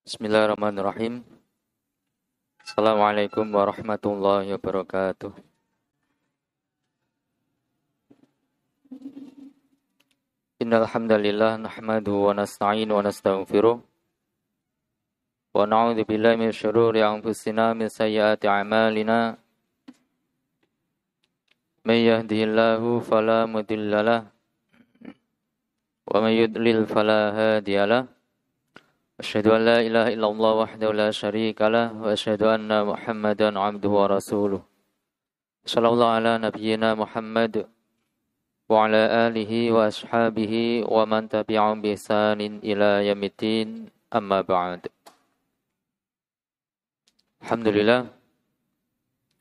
Bismillahirrahmanirrahim. Assalamualaikum warahmatullahi wabarakatuh. Innal hamdalillah nahmaduhu wa nasta'inu wa nastaghfiruh wa na'udzu billahi min syururi anfusina min sayyiati a'malina. May yahdihillahu fala mudhillalah wa may yudlil fala hadiyalah. Asyhadu an la ilaha illallah wahdahu la syarikalah wa asyhadu anna Muhammadan 'abduhu wa rasuluh. Shallallahu ala nabiyyina Muhammad wa ala alihi wa ashabihi wa man tabi'ahum bi ihsanin ila yaumiddin, amma ba'd. Alhamdulillah,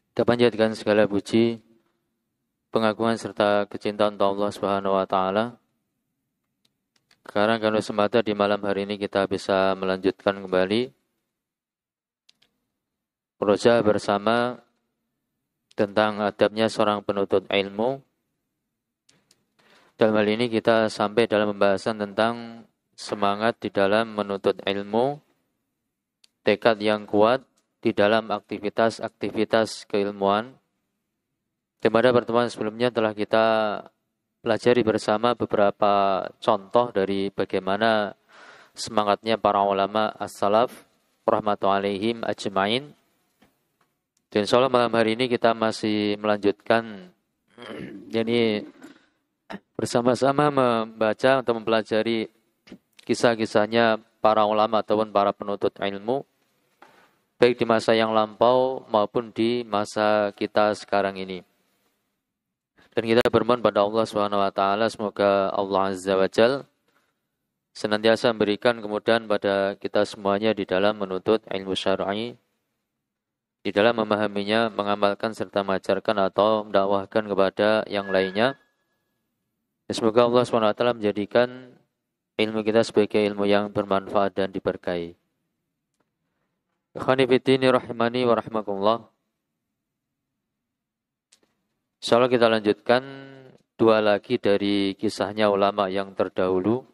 kita panjatkan segala puji, pengagungan serta kecintaan Allah Subhanahu wa taala. Karena kalau semata di malam hari ini kita bisa melanjutkan kembali prosa bersama tentang adabnya seorang penuntut ilmu. Dalam hal ini kita sampai dalam pembahasan tentang semangat di dalam menuntut ilmu, tekad yang kuat di dalam aktivitas-aktivitas keilmuan. Dan pada pertemuan sebelumnya telah kita pelajari bersama beberapa contoh dari bagaimana semangatnya para ulama as-salaf rahmatullahi alaihim ajma'in. Dan insyaallah malam hari ini kita masih melanjutkan bersama-sama membaca atau mempelajari kisah-kisahnya para ulama ataupun para penuntut ilmu, baik di masa yang lampau maupun di masa kita sekarang ini. Dan kita bermohon pada Allah Subhanahu wa taala semoga Allah Azza wa Jalla senantiasa memberikan kemudahan pada kita semuanya di dalam menuntut ilmu syar'i, di dalam memahaminya, mengamalkan serta mengajarkan atau mendakwahkan kepada yang lainnya. Dan semoga Allah Subhanahu wa taala menjadikan ilmu kita sebagai ilmu yang bermanfaat dan diberkahi. Ikhwani fiddini rahimani wa rahimakumullah. Insyaallah kita lanjutkan dua lagi dari kisahnya ulama yang terdahulu,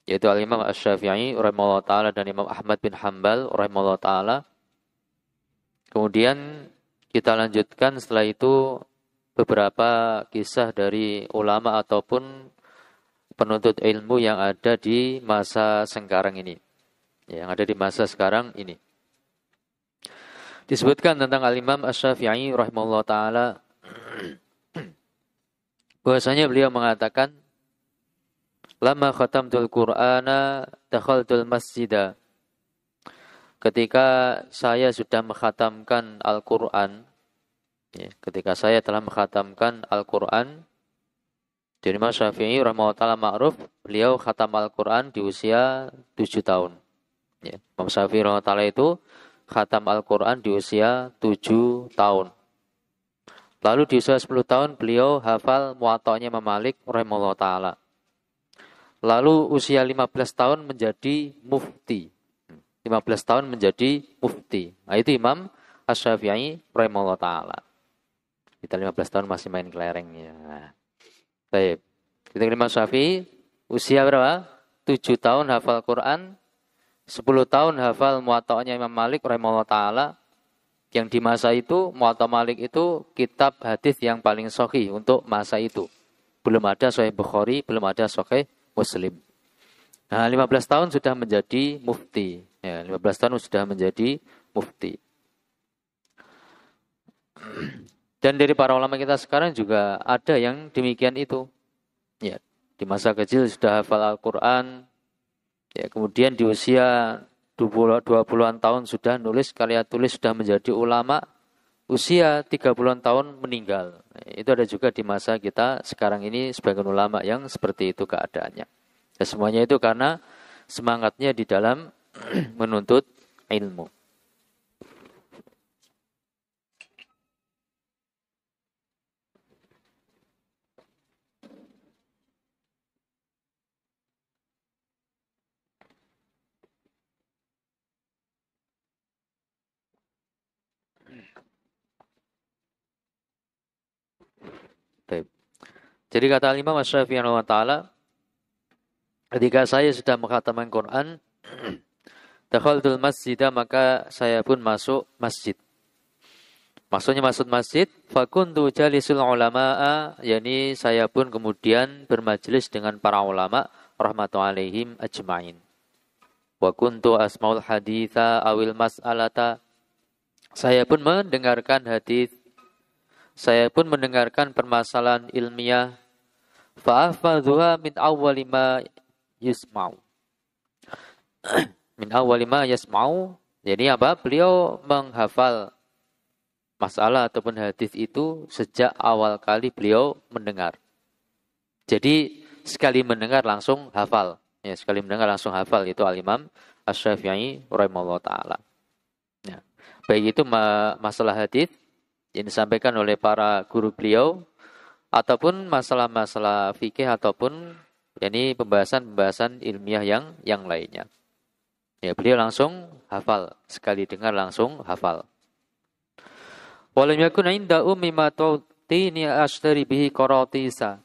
yaitu Al-Imam Asy-Syafi'i rahimahullah ta'ala dan Imam Ahmad bin Hanbal rahimahullah ta'ala. Kemudian kita lanjutkan setelah itu beberapa kisah dari ulama ataupun penuntut ilmu yang ada di masa sekarang ini. Yang ada di masa sekarang ini. Disebutkan tentang Al-Imam Asy-Syafi'i rahimahullah ta'ala bahwasanya beliau mengatakan, lama khatamtul Qur'ana dakhaltul masjidah. Ketika saya sudah mengkhatamkan Al-Qur'an, ketika saya telah mengkhatamkan Al-Qur'an, jadi Imam Syafi'i rahimahullah ta'ala ma'ruf, beliau khatam Al-Qur'an di usia 7 tahun. Imam Syafi'i rahimahullah ta'ala itu khatam Al-Qur'an di usia 7 tahun. Lalu di usia 10 tahun beliau hafal Muwatta'nya Imam Malik rahimahullah ta'ala. Lalu usia 15 tahun menjadi mufti. 15 tahun menjadi mufti. Nah, itu Imam Asy-Syafi'i rahimahullah ta'ala. Kita 15 tahun masih main kelereng ya. Baik. Kita Imam Syafi'i usia berapa? 7 tahun hafal Quran, 10 tahun hafal Muwatta'nya Imam Malik rahimahullah ta'ala. Yang di masa itu, Muwatta Malik itu kitab hadis yang paling sahih untuk masa itu. Belum ada Sahih Bukhari, belum ada Sahih Muslim. Nah, 15 tahun sudah menjadi mufti. Ya, 15 tahun sudah menjadi mufti. Dan dari para ulama kita sekarang juga ada yang demikian itu. Ya, di masa kecil sudah hafal Al-Quran. Ya, kemudian di usia 20-an tahun sudah nulis karya tulis, sudah menjadi ulama, usia 30-an tahun meninggal. Itu ada juga di masa kita sekarang ini sebagian ulama yang seperti itu keadaannya. Dan semuanya itu karena semangatnya di dalam menuntut ilmu. Jadi kata Imam Asy-Syafi'i rahimahullah ta'ala, ketika saya sudah mengkhatamkan Quran, Dakhaltul masjidah, maka saya pun masuk masjid. Maksudnya masuk masjid, fakuntu jalisul ulama'a, yakni saya pun kemudian bermajelis dengan para ulama rahmatullahi alaihim ajma'in. Wa kuntu asmaul haditha awil mas'alata, saya pun mendengarkan hadis, saya pun mendengarkan permasalahan ilmiah. Fa'afadhuha min awwali ma yasma'u. Min awwali ma yasma'u, jadi apa? Beliau menghafal masalah ataupun hadis itu sejak awal kali beliau mendengar. Jadi sekali mendengar langsung hafal. Ya, sekali mendengar langsung hafal itu Al-Imam Asy-Syafi'i rahimahullah taala. Ya. Baik itu masalah hadis yang disampaikan oleh para guru beliau ataupun masalah-masalah fikih ataupun yakni pembahasan-pembahasan ilmiah yang lainnya. Ya, beliau langsung hafal, sekali dengar langsung hafal. Walam yakun inda ummi ma tu'tini ashtari bihi qaratisa.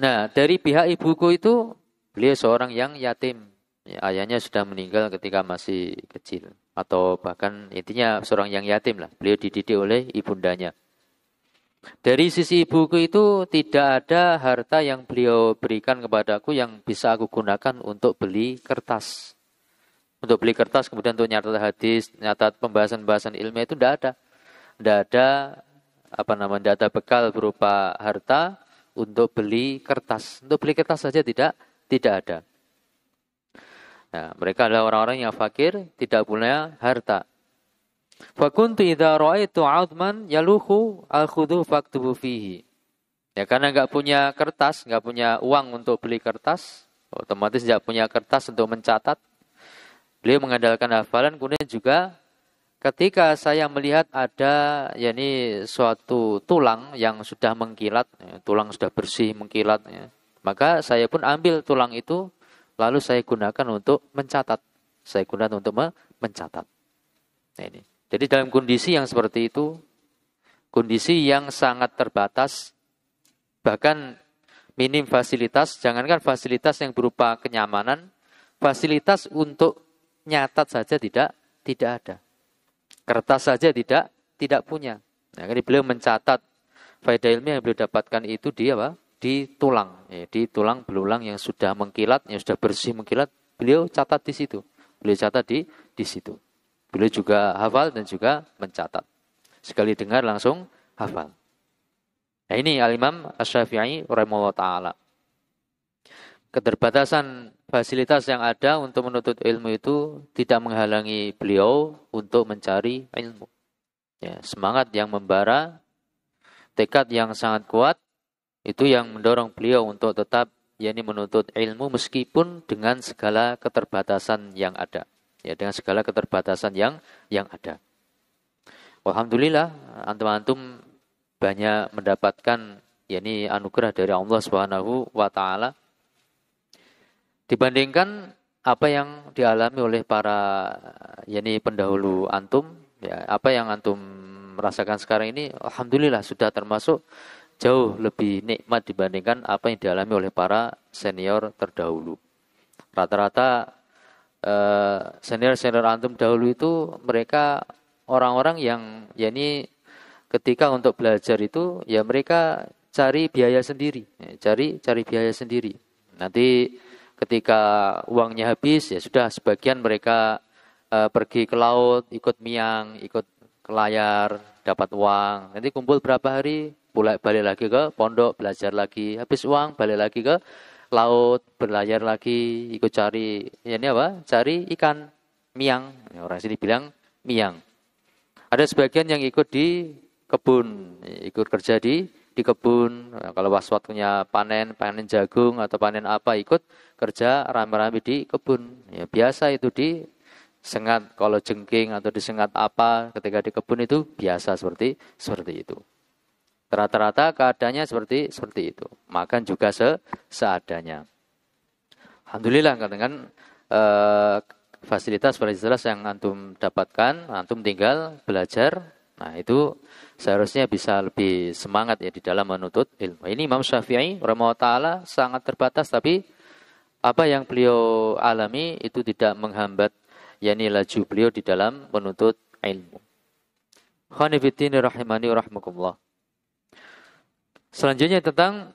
Nah, dari pihak ibuku itu beliau seorang yang yatim. Ya, ayahnya sudah meninggal ketika masih kecil atau bahkan intinya seorang yang yatim lah. Beliau dididik oleh ibundanya. Dari sisi ibuku itu tidak ada harta yang beliau berikan kepadaku yang bisa aku gunakan untuk beli kertas. Untuk beli kertas, kemudian untuk nyatat hadis, nyatat pembahasan-pembahasan ilmiah itu tidak ada. Tidak ada, tidak ada bekal berupa harta untuk beli kertas. Untuk beli kertas saja tidak ada. Nah, mereka adalah orang-orang yang fakir, tidak punya harta. Fakuntu idza ra'aitu 'azman yaluhu akhudhu faktubu fihi. Ya, karena enggak punya kertas, enggak punya uang untuk beli kertas, otomatis enggak punya kertas untuk mencatat. Beliau mengandalkan hafalan, kemudian juga ketika saya melihat ada yakni suatu tulang yang sudah mengkilat, ya, tulang sudah bersih mengkilat, ya, maka saya pun ambil tulang itu lalu saya gunakan untuk mencatat. Saya gunakan untuk mencatat. Nah, ini. Jadi dalam kondisi yang seperti itu, kondisi yang sangat terbatas, bahkan minim fasilitas, jangankan fasilitas yang berupa kenyamanan, fasilitas untuk nyatat saja tidak ada. Kertas saja tidak punya. Nah, jadi beliau mencatat faedah ilmiah yang beliau dapatkan itu di apa? Di tulang, ya, di tulang belulang yang sudah mengkilat, yang sudah bersih mengkilat, beliau catat di situ. Beliau catat di situ. Beliau juga hafal dan juga mencatat. Sekali dengar langsung hafal. Nah, ini Al-Imam Asy-Syafi'i rahimahullah taala. Keterbatasan fasilitas yang ada untuk menuntut ilmu itu tidak menghalangi beliau untuk mencari ilmu. Ya, semangat yang membara, tekad yang sangat kuat, itu yang mendorong beliau untuk tetap yakni menuntut ilmu meskipun dengan segala keterbatasan yang ada. Ya, dengan segala keterbatasan yang ada. Alhamdulillah, antum-antum banyak mendapatkan yakni anugerah dari Allah Subhanahu wa taala. Dibandingkan apa yang dialami oleh para yakni pendahulu antum, ya, apa yang antum merasakan sekarang ini, alhamdulillah sudah termasuk jauh lebih nikmat dibandingkan apa yang dialami oleh para senior terdahulu. Rata-rata senior-senior antum dahulu itu mereka orang-orang yang yakni ketika untuk belajar itu ya mereka cari biaya sendiri, cari biaya sendiri. Nanti ketika uangnya habis, ya sudah sebagian mereka pergi ke laut, ikut miang, ikut ke layar, dapat uang. Nanti kumpul berapa hari, balik lagi ke pondok, belajar lagi. Habis uang, balik lagi ke laut, berlayar lagi, ikut cari, ya ini apa? Cari ikan, miang. Ya, orang sini bilang miang. Ada sebagian yang ikut di kebun, ikut kerja di kebun. Nah, kalau pas waktunya panen jagung atau panen apa, ikut kerja rame-rame di kebun. Ya, biasa itu disengat kalau jengking atau disengat apa ketika di kebun itu biasa seperti itu. Rata-rata keadaannya seperti itu. Makan juga seadanya. Alhamdulillah dengan fasilitas yang antum dapatkan, antum tinggal belajar. Nah, itu seharusnya bisa lebih semangat ya di dalam menuntut ilmu. Ini Imam Syafi'i rahimahullah taala sangat terbatas tapi apa yang beliau alami itu tidak menghambat yakni laju beliau di dalam menuntut ilmu. Khonifiddin rahimani rahmakumullah. Selanjutnya tentang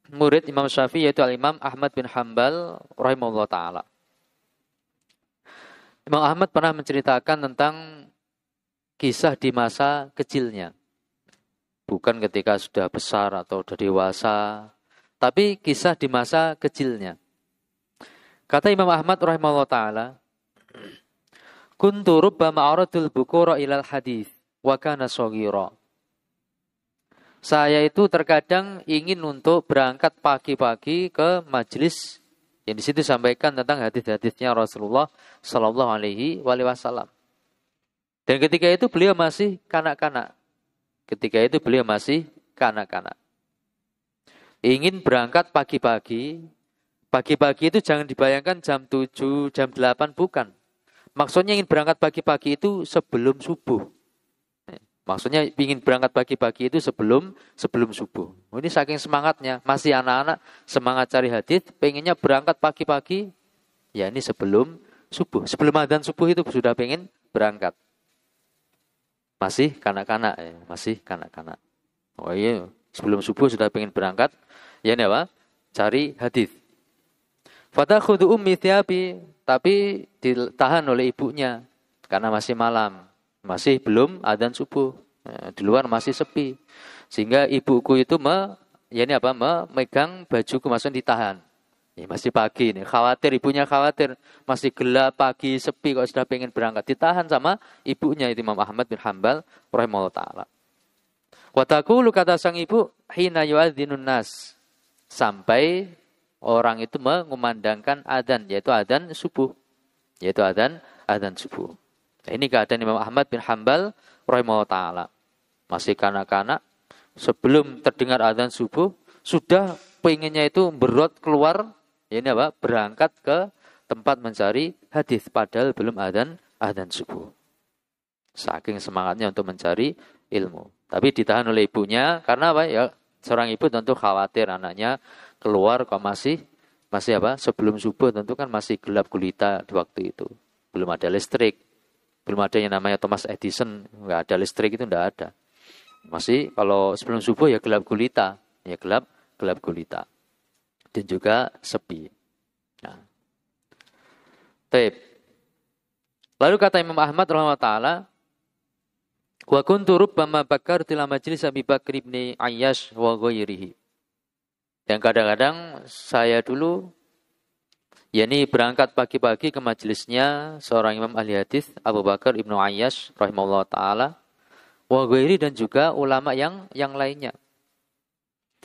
murid Imam Syafi'i yaitu Al-Imam Ahmad bin Hanbal rahimahullah ta'ala. Imam Ahmad pernah menceritakan tentang kisah di masa kecilnya. Bukan ketika sudah besar atau sudah dewasa, tapi kisah di masa kecilnya. Kata Imam Ahmad rahimahullah ta'ala, kuntu rubbama aradul bukura ilal hadith wa kana shaghira. Saya itu terkadang ingin untuk berangkat pagi-pagi ke majelis yang di situ sampaikan tentang hadis-hadisnya Rasulullah Sallallahu Alaihi Wasallam. Dan ketika itu beliau masih kanak-kanak. Ingin berangkat pagi-pagi. Pagi-pagi itu jangan dibayangkan jam 7, jam 8, bukan. Maksudnya ingin berangkat pagi-pagi itu sebelum subuh. Maksudnya ingin berangkat pagi-pagi itu sebelum subuh. Ini saking semangatnya. Masih anak-anak semangat cari hadis, pengennya berangkat pagi-pagi. Ya ini sebelum subuh. Sebelum adzan subuh itu sudah pengen berangkat. Masih kanak-kanak. Oh iya, sebelum subuh sudah pengen berangkat. Ya ini apa? Cari hadis. Fatakhudhu ummi thiyabi, tapi ditahan oleh ibunya karena masih malam. Masih belum adzan subuh. Di luar masih sepi. Sehingga ibuku itu memegang bajuku, maksudnya ditahan. Ya, masih pagi nih, ibunya khawatir masih gelap pagi sepi kok sudah pengen berangkat, ditahan sama ibunya itu Imam Ahmad bin Hanbal rahimahullah taala. Wa taqulu, kata sang ibu, hina yu'adzinun nas, sampai orang itu mengumandangkan adzan, yaitu adzan subuh. Nah, ini keadaan Imam Ahmad bin Hanbal rahimahullah taala. Masih kanak-kanak, sebelum terdengar adzan subuh sudah pengennya itu berot keluar. Ini berangkat ke tempat mencari hadis padahal belum adzan subuh. Saking semangatnya untuk mencari ilmu. Tapi ditahan oleh ibunya karena ya seorang ibu tentu khawatir anaknya keluar kok masih sebelum subuh, tentu kan masih gelap gulita di waktu itu. Belum ada listrik. Belum ada yang namanya Thomas Edison, enggak ada listrik, itu enggak ada. Masih kalau sebelum subuh ya gelap gulita, dan juga sepi. Nah. Taib. Lalu kata Imam Ahmad rahimahullah taala, wa kuntu rubbama bakartu ila majlis Abi Bakr bin Ayyash wa ghairihi. Dan kadang-kadang saya dulu berangkat pagi-pagi ke majelisnya seorang imam ahli hadis Abu Bakar Ibnu Ayyash rahimahullah taala wa ghairi, dan juga ulama yang lainnya.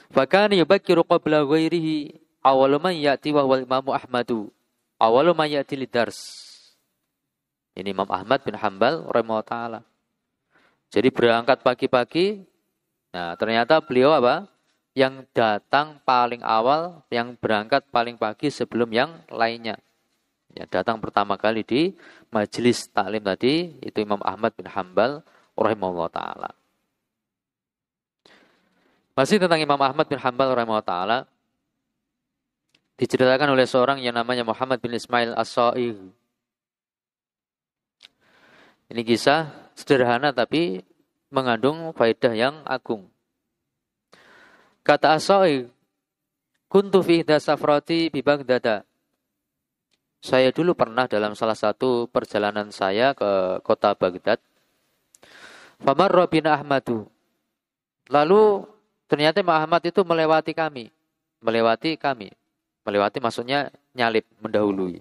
Fakana yubakkiru qabla ghairihi awwalu man ya'ti wa huwa Imam Ahmadu awwalu man ya'ti lidars. Ini Imam Ahmad bin Hanbal rahimahullah taala. Jadi berangkat pagi-pagi. Nah, ternyata beliau yang datang paling awal, yang berangkat paling pagi sebelum yang lainnya. Ya, datang pertama kali di majelis taklim tadi itu Imam Ahmad bin Hanbal rahimahullah taala. Masih tentang Imam Ahmad bin Hanbal rahimahullah taala, diceritakan oleh seorang yang namanya Muhammad bin Ismail As-Sa'igh. Ini kisah sederhana tapi mengandung faedah yang agung. Kata As-Sa'igh, kuntu fi ihda safrati bi Baghdad. Saya dulu pernah dalam salah satu perjalanan saya ke kota Baghdad. Famarra bina Ahmadu. Lalu ternyata Imam Ahmad itu melewati kami. Melewati maksudnya nyalip, mendahului.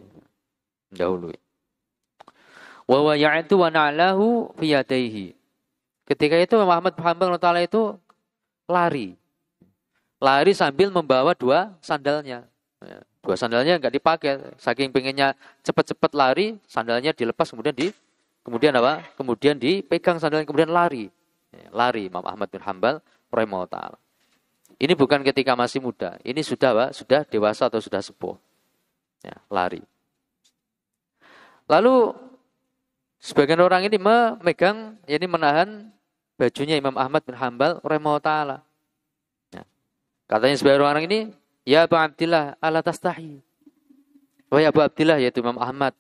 Wa wa ya'tu wa na'lahu fi yadayhi. Ketika itu Imam Ahmad bin Hanbal taala itu lari sambil membawa dua sandalnya. Dua sandalnya enggak dipakai, saking pengennya cepat-cepat lari, sandalnya dilepas kemudian dipegang sandalnya kemudian lari Imam Ahmad bin Hanbal rahimahullah taala. Ini bukan ketika masih muda, ini sudah dewasa atau sudah sepuh. Ya, lari. Lalu sebagian orang ini menahan bajunya Imam Ahmad bin Hanbal rahimahullah taala. Ya. Katanya sebagian orang ini, ya Abu Abdillah ala tastahi. Wahai Abu Abdillah, yaitu Imam Ahmad,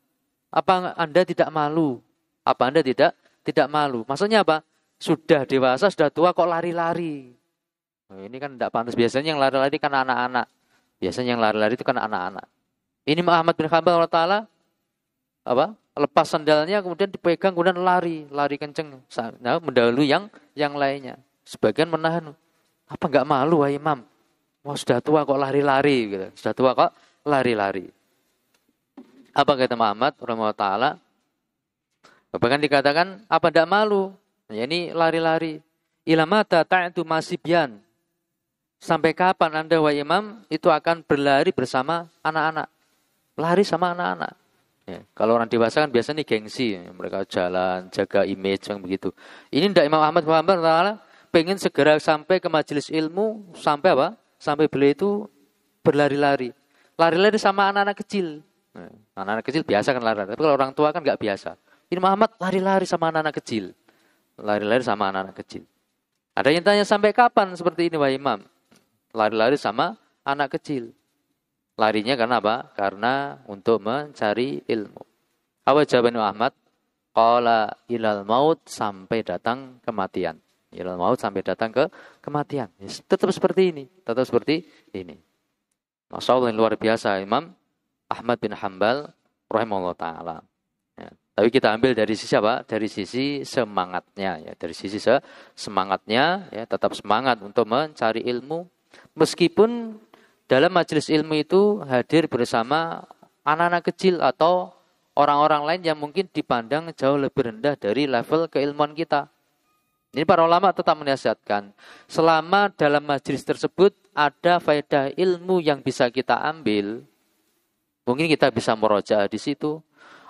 apa Anda tidak malu? Apa Anda tidak malu? Maksudnya apa? Sudah dewasa, sudah tua kok lari-lari. Nah, ini kan tidak pantas. Biasanya yang lari-lari kan anak-anak. Biasanya yang lari-lari itu kan anak-anak. Ini Ahmad bin Hanbal Allah Ta'ala apa? Lepas sandalnya kemudian dipegang kemudian lari kenceng. Nah, mendahului yang lainnya. Sebagian menahan. Apa enggak malu wahai Imam? Wah, sudah tua kok lari-lari gitu. Sudah tua kok lari-lari. Apa kata Muhammad rahimahullah taala? Bahkan dikatakan apa tidak malu? Ya, ini lari-lari. Ilamata ta'tu masibyan. Sampai kapan Anda wahai Imam itu akan berlari bersama anak-anak? Lari sama anak-anak. Ya, kalau orang dewasa kan biasanya gengsi, mereka jalan, jaga image yang begitu. Ini tidak Imam Ahmad Muhammad taala pengen segera sampai ke majelis ilmu, sampai apa? Sampai beliau itu berlari-lari. Lari-lari sama anak-anak kecil. Nah, anak-anak kecil biasa kan lari-lari. Tapi kalau orang tua kan nggak biasa. Ini Muhammad lari-lari sama anak-anak kecil. Lari-lari sama anak-anak kecil. Ada yang tanya sampai kapan seperti ini wahai Imam? Lari-lari sama anak kecil. Larinya karena apa? Karena untuk mencari ilmu. Apa jawaban Muhammad? Qala ilal maut, sampai datang kematian. Ilal maut sampai datang ke kematian. Tetap seperti ini. Tetap seperti ini. Masya Allah yang luar biasa Imam Ahmad bin Hanbal rahimahullah ta'ala. Ya, tapi kita ambil dari sisi apa? Dari sisi semangatnya. Ya, dari sisi semangatnya, ya, tetap semangat untuk mencari ilmu. Meskipun dalam majelis ilmu itu hadir bersama anak-anak kecil atau orang-orang lain yang mungkin dipandang jauh lebih rendah dari level keilmuan kita. Ini para ulama tetap menasihatkan, selama dalam majelis tersebut ada faedah ilmu yang bisa kita ambil, mungkin kita bisa murojaah di situ,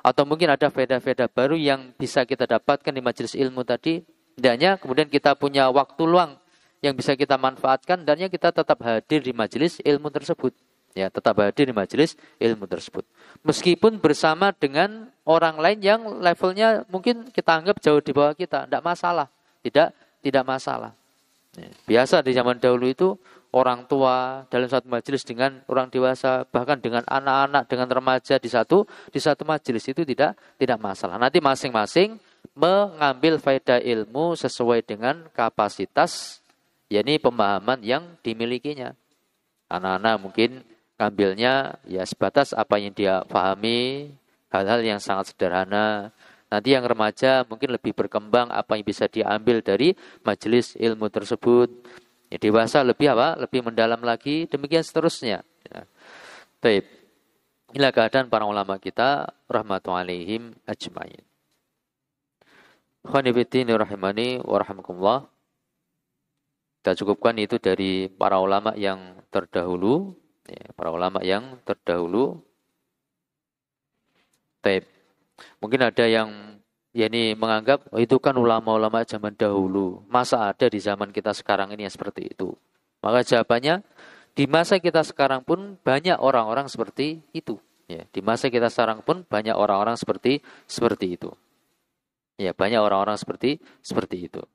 atau mungkin ada faedah-faedah baru yang bisa kita dapatkan di majelis ilmu tadi, hendaknya kemudian kita punya waktu luang yang bisa kita manfaatkan, dan kita tetap hadir di majelis ilmu tersebut. Ya, tetap hadir di majelis ilmu tersebut. Meskipun bersama dengan orang lain yang levelnya mungkin kita anggap jauh di bawah kita, tidak masalah. Tidak masalah. Biasa di zaman dahulu itu orang tua dalam satu majelis dengan orang dewasa, bahkan dengan anak-anak, dengan remaja di satu majelis itu tidak masalah. Nanti masing-masing mengambil faedah ilmu sesuai dengan kapasitas, yakni pemahaman yang dimilikinya. Anak-anak mungkin ngambilnya ya sebatas apa yang dia pahami, hal-hal yang sangat sederhana. Nanti yang remaja mungkin lebih berkembang apa yang bisa diambil dari majelis ilmu tersebut. Ya, dewasa lebih apa? Lebih mendalam lagi, demikian seterusnya. Ya. Baik. Inilah keadaan para ulama kita rahmatullahi alaihim ajmain. Khonifiddin rahimani wa rahimakumullah. Kita cukupkan itu dari para ulama yang terdahulu, ya, para ulama yang terdahulu. Baik. Mungkin ada yang ini menganggap itu kan ulama-ulama zaman dahulu. Masa ada di zaman kita sekarang ini yang seperti itu? Maka jawabannya, di masa kita sekarang pun banyak orang-orang seperti itu. Ya, di masa kita sekarang pun banyak orang-orang seperti itu. Ya, banyak orang-orang seperti itu.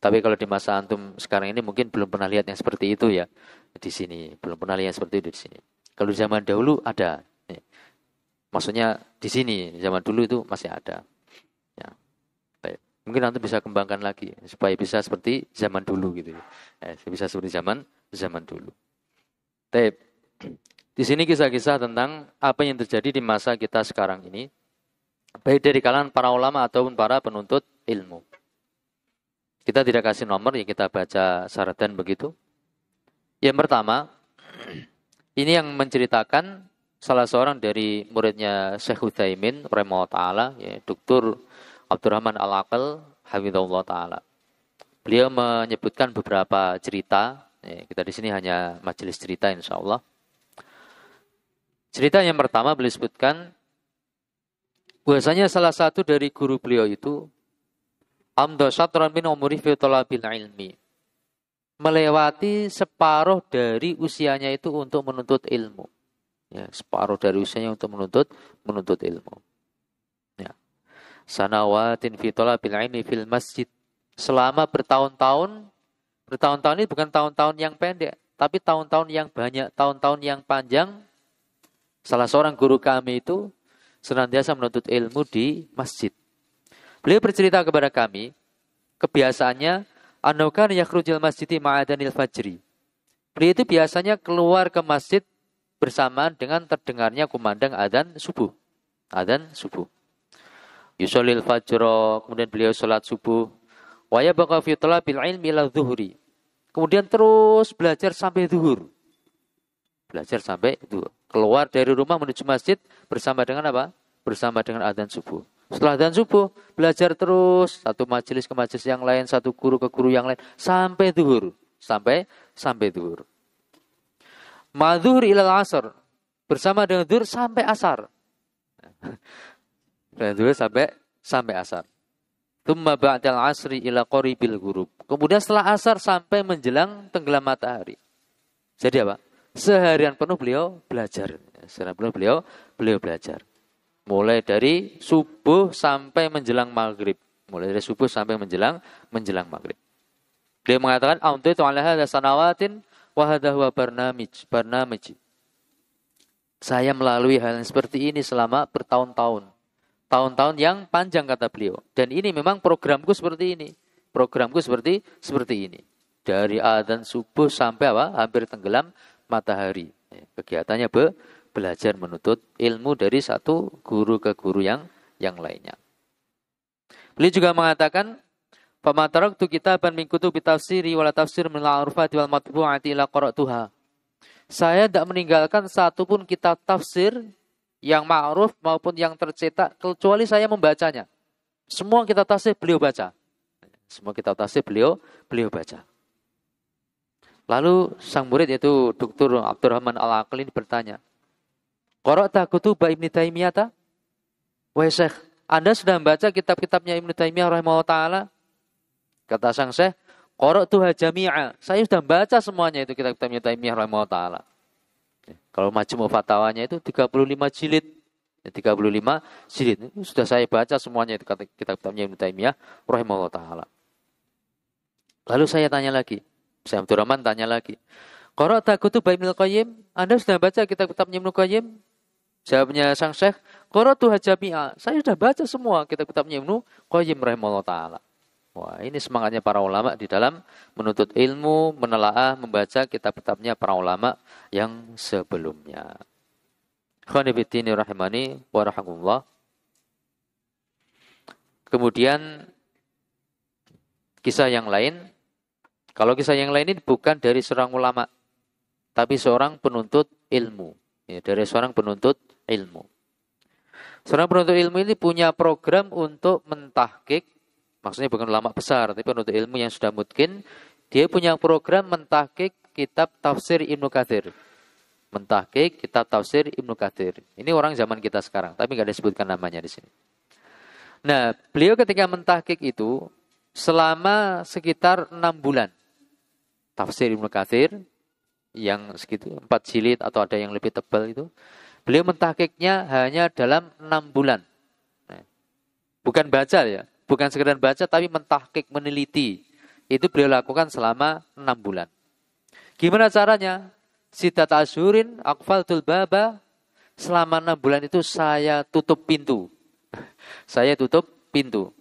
Tapi kalau di masa antum sekarang ini mungkin belum pernah lihat yang seperti itu ya di sini. Belum pernah lihat yang seperti itu di sini. Kalau di zaman dahulu ada. Ya. Maksudnya di sini zaman dulu itu masih ada. Ya. Baik. Mungkin nanti bisa kembangkan lagi supaya bisa seperti zaman dulu gitu. Ya, bisa seperti zaman dulu. Baik. Di sini kisah-kisah tentang apa yang terjadi di masa kita sekarang ini, baik dari kalangan para ulama ataupun para penuntut ilmu. Kita tidak kasih nomor, ya kita baca syaratan begitu. Yang pertama, ini yang menceritakan salah seorang dari muridnya Syekh Utsaimin rahimahullah taala, ya, Dr. Abdurrahman Al-Aqil hafizahullah taala. Beliau menyebutkan beberapa cerita, ya, kita di sini hanya majelis cerita insyaallah. Cerita yang pertama beliau sebutkan bahwasanya salah satu dari guru beliau itu amda syatran min umuri fi talabil ilmi, melewati separuh dari usianya itu untuk menuntut ilmu. Ya, separuh dari usianya untuk menuntut ilmu. Ya. Sanawatin fi talabil ilmi fil masjid, selama bertahun-tahun ini bukan tahun-tahun yang pendek, tapi tahun-tahun yang banyak, tahun-tahun yang panjang Salah seorang guru kami itu senantiasa menuntut ilmu di masjid. Beliau bercerita kepada kami, kebiasaannya anukan yakhrujul masjidi ma'adanil fajri. Beliau itu biasanya keluar ke masjid bersamaan dengan terdengarnya kumandang adzan subuh. Adzan subuh. Yusholil fajro, kemudian beliau sholat subuh. Wa yabqa fi talabil ilmi ila dhuhri. Kemudian terus belajar sampai zuhur. Belajar sampai zuhur. Keluar dari rumah menuju masjid bersama dengan apa? Bersama dengan adzan subuh. Setelah adzan subuh, belajar terus satu majelis ke majelis yang lain, satu guru ke guru yang lain sampai zuhur. Sampai zuhur. Madzuhur ilal asar. Bersama dengan zuhur sampai asar. Dan zuhur sampai asar. Tsumma ba'dal asri ila qaribil ghurub. Kemudian setelah asar sampai menjelang tenggelam matahari. Jadi apa? Seharian penuh beliau belajar. Seharian penuh beliau belajar. Mulai dari subuh sampai menjelang maghrib. Mulai dari subuh sampai menjelang maghrib. Beliau mengatakan, "Auntu ala hadza sanawatin wa hadza huwa barnamij." Saya melalui hal yang seperti ini selama bertahun-tahun. Tahun-tahun yang panjang kata beliau. Dan ini memang programku seperti ini. Programku seperti ini. Dari adzan subuh sampai apa? Hampir tenggelam matahari. Kegiatannya belajar menuntut ilmu dari satu guru ke guru yang lainnya. Beliau juga mengatakan, "Fama taraktu kitaban min kutubi tafsiri wala tafsir min al-'urfati wal matbu'ati ila qara'tuha." Saya tidak meninggalkan satu pun kitab tafsir yang ma'ruf maupun yang tercetak kecuali saya membacanya. Semua kitab tafsir beliau baca. Semua kitab tafsir beliau baca. Lalu sang murid yaitu Dr. Abdurrahman Al-Aqil ini bertanya, "Qara'ta kutuba Ibnu Taimiyah ta?" Wahai Syekh, Anda sudah membaca kitab-kitabnya Ibnu Taimiyah rahimahullah taala? Kata sang Syekh, "Qara'tuha jami'a." Saya sudah membaca semuanya itu kitab-kitab Ibnu Taimiyah rahimahullah taala. Kalau Majmu' Fatawanya itu 35 jilid. 35 jilid. Itu sudah saya baca semuanya itu kitab-kitabnya Ibnu Taimiyah rahimahullah taala. Lalu saya tanya lagi. Saya Abdurrahman tanya lagi. Qara'ta kutub Ibnu Qayyim? Anda sudah baca kitab-kitabnya Ibnu Qayyim? Jawabnya sang Syekh, qara'tuha jami'a. Saya sudah baca semua kitab-kitabnya Ibnu Qayyim rahimahullah taala. Wah, ini semangatnya para ulama di dalam menuntut ilmu, menelaah, membaca kitab-kitabnya para ulama yang sebelumnya. Khonibitini rahimani wa rahimullah. Kemudian kisah yang lain. Kalau kisah yang lain ini bukan dari seorang ulama, tapi seorang penuntut ilmu. Ya, dari seorang penuntut ilmu. Seorang penuntut ilmu ini punya program untuk mentahqiq. Maksudnya bukan ulama besar, tapi penuntut ilmu yang sudah mungkin. Dia punya program mentahqiq kitab tafsir Ibnu Katsir. Mentahqiq kitab tafsir Ibnu Katsir. Ini orang zaman kita sekarang, tapi nggak disebutkan namanya di sini. Nah, beliau ketika mentahqiq itu selama sekitar 6 bulan. Tafsir Ibnu Katsir yang segitu 4 jilid atau ada yang lebih tebal itu. Beliau mentahqiqnya hanya dalam 6 bulan. Nah, bukan baca ya. Bukan sekedar baca, tapi mentahqiq, meneliti. Itu beliau lakukan selama 6 bulan. Gimana caranya? Sitat asyurin, aqfaltul baba. Selama 6 bulan itu saya tutup pintu. Saya tutup pintu.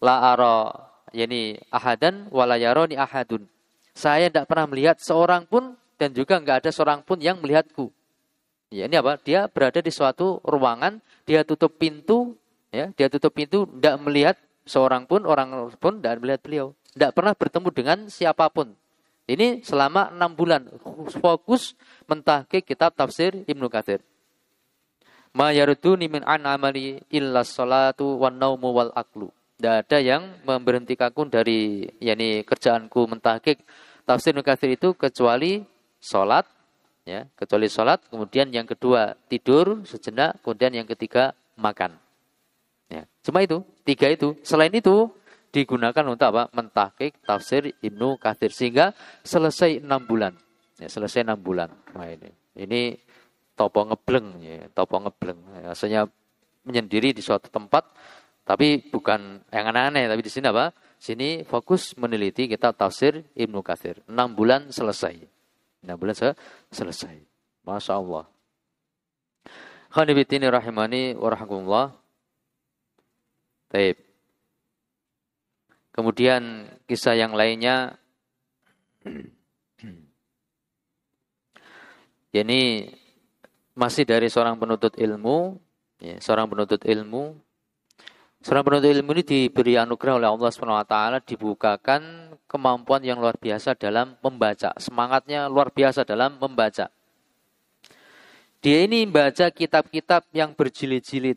La ara, yani ahadan, wala yaroni ahadun. Saya tidak pernah melihat seorang pun, dan juga enggak ada seorang pun yang melihatku. Ya, ini apa? Dia berada di suatu ruangan, dia tutup pintu, ya, dia tutup pintu, tidak melihat seorang pun, orang pun tidak melihat beliau. Tidak pernah bertemu dengan siapapun. Ini selama 6 bulan. Fokus mentahqiq kitab tafsir Ibnu Katsir. Ma yaruduni min an amali illa sholatu wan naumu wal aqlu. Tidak ada yang memberhentikanku dari kerjaanku mentahqiq tafsir Ibnu Katsir itu kecuali sholat. Ya, kecuali sholat. Kemudian yang kedua tidur sejenak. Kemudian yang ketiga makan. Ya, cuma itu, 3 itu. Selain itu digunakan untuk apa? Mentahqiq tafsir Ibnu Katsir sehingga selesai 6 bulan. Ya, selesai 6 bulan. Nah, ini topo ngebleng ya, topo ngebleng. Rasanya menyendiri di suatu tempat tapi bukan yang aneh-aneh, tapi di sini apa? Sini fokus meneliti kitab tafsir Ibnu Katsir. 6 bulan selesai. 6 bulan selesai. Masya Allah. Khonibitini rahimani wa rahimakumullah. Baik. Kemudian kisah yang lainnya, ini masih dari seorang penuntut ilmu. Ya, seorang penuntut ilmu. Seorang penuntut ilmu ini diberi anugerah oleh Allah SWT, dibukakan kemampuan yang luar biasa dalam membaca. Semangatnya luar biasa dalam membaca. Dia ini membaca kitab-kitab yang berjilid-jilid.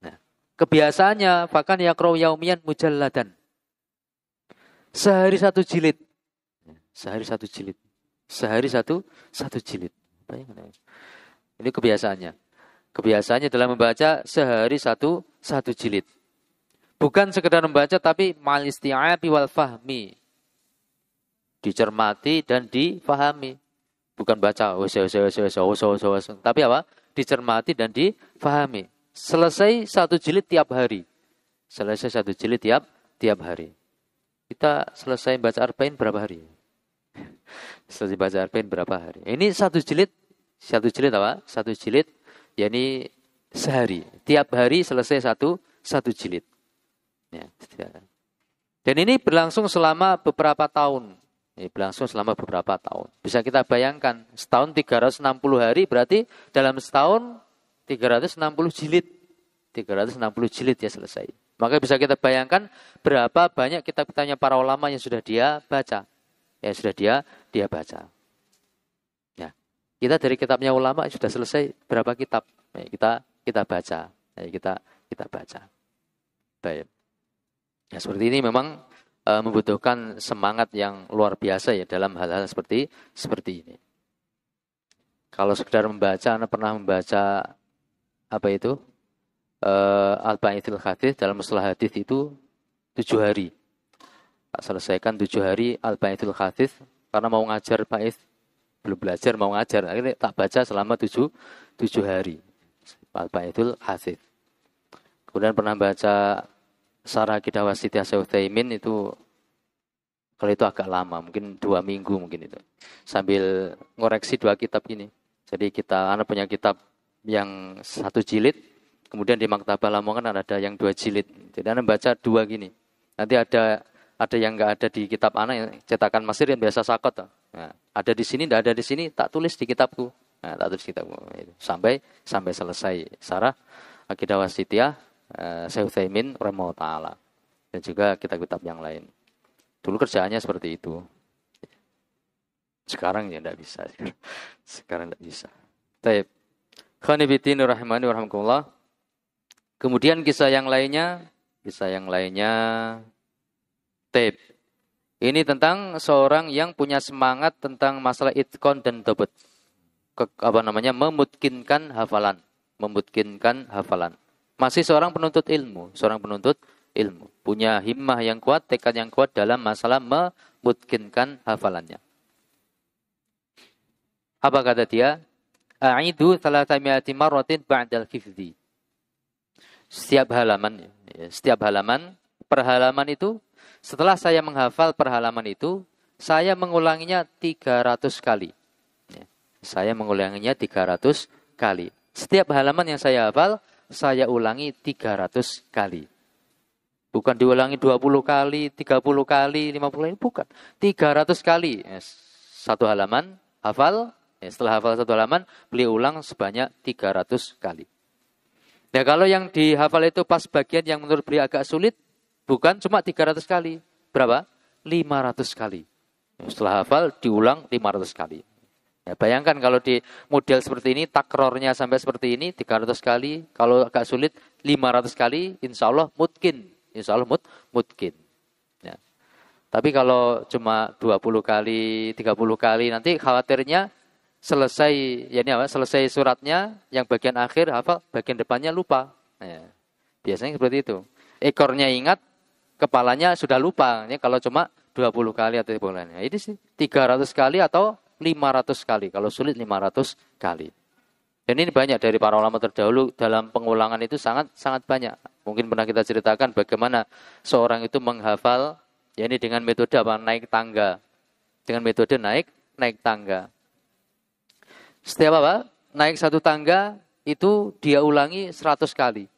Nah, kebiasaannya, bahkan yaqra'u yaumiyan mujalladan. Sehari satu jilid. Sehari satu jilid. Sehari satu jilid. Ini kebiasaannya. Kebiasaannya dalam membaca sehari satu jilid. Bukan sekedar membaca, tapi mal isti'abi wal fahmi. Dicermati dan difahami. Bukan baca, tapi apa? Dicermati dan difahami. Selesai satu jilid tiap hari. Selesai satu jilid tiap hari. Kita selesai baca arba'in berapa hari? Selesai baca arba'in berapa hari? Ini satu jilid apa? Satu jilid, yakni sehari. Tiap hari selesai satu jilid. Ya. Dan ini berlangsung selama beberapa tahun. Bisa kita bayangkan, setahun 360 hari, berarti dalam setahun 360 jilid. 360 jilid ya selesai. Maka bisa kita bayangkan berapa banyak kitab-kitabnya para ulama yang sudah dia baca. Yang sudah dia baca. Ya. Kita dari kitabnya ulama sudah selesai berapa kitab. Ya, kita baca. Ya, kita baca. Baik. Ya, seperti ini memang membutuhkan semangat yang luar biasa ya dalam hal-hal seperti ini. Kalau sekedar membaca, Anda pernah membaca apa itu? Al-Ba'ithul Hadis dalam masalah hadis itu 7 hari. Tak selesaikan 7 hari Al-Ba'ithul Hadis karena mau ngajar ba'ith, belum belajar mau ngajar. Akhirnya tak baca selama 7 hari. Al-Ba'ithul Hadis. Kemudian pernah baca Syarah Aqidah Wasithiyah Syekh Utsaimin itu, kalau itu agak lama, mungkin 2 minggu mungkin itu. Sambil ngoreksi 2 kitab ini. Jadi Anda punya kitab yang 1 jilid, kemudian di Maktabah Lamongan ada yang 2 jilid. Jadi Anda baca 2 gini. Nanti ada yang enggak ada di kitab Anda, yang cetakan Mesir yang biasa sakot. Nah, ada di sini, enggak ada di sini, tak tulis di kitabku. Nah, tak tulis di kitabku. Sampai selesai Syarah Aqidah Wasithiyah Syekh Utsaimin rahimahullah ta'ala. Dan juga kitab-kitab yang lain. Dulu kerjaannya seperti itu. Sekarang ya tidak bisa. Sekarang tidak bisa. Baik. Khonibitini rahimani wa rahimakumullah. Kemudian kisah yang lainnya. Taib. Ini tentang seorang yang punya semangat tentang masalah itqan dan dhabt. Memutkinkan hafalan. Masih seorang penuntut ilmu. Punya himmah yang kuat, tekad yang kuat dalam masalah memutkinkan hafalannya. Apa kata dia? A'idu 300 marratin ba'dal hifdzi. Setiap halaman, per halaman itu, setelah saya menghafal per halaman itu, saya mengulanginya 300 kali. Saya mengulanginya 300 kali. Setiap halaman yang saya hafal, saya ulangi 300 kali. Bukan diulangi 20 kali, 30 kali, 50 kali. Bukan. 300 kali. Satu halaman, hafal. Setelah hafal satu halaman, beliau ulang sebanyak 300 kali. Nah, kalau yang dihafal itu pas bagian yang menurut beliau agak sulit, bukan cuma 300 kali. Berapa? 500 kali. Setelah hafal, diulang 500 kali. Ya, bayangkan kalau di model seperti ini, takrornya sampai seperti ini, 300 kali. Kalau agak sulit, 500 kali, insya Allah mutkin. Mutkin. Ya. Tapi kalau cuma 20 kali, 30 kali, nanti khawatirnya selesai suratnya, yang bagian akhir hafal, bagian depannya lupa. Ya. Biasanya seperti itu. Ekornya ingat, kepalanya sudah lupa. Ya, kalau cuma 20 kali atau 30 kali. Nah, ini sih 300 kali atau 500 kali. Kalau sulit 500 kali. Dan ini banyak dari para ulama terdahulu dalam pengulangan itu sangat banyak. Mungkin pernah kita ceritakan bagaimana seorang itu menghafal, ya ini dengan metode apa? Naik tangga. Dengan metode naik tangga. Setiap naik satu tangga, itu dia ulangi 100 kali.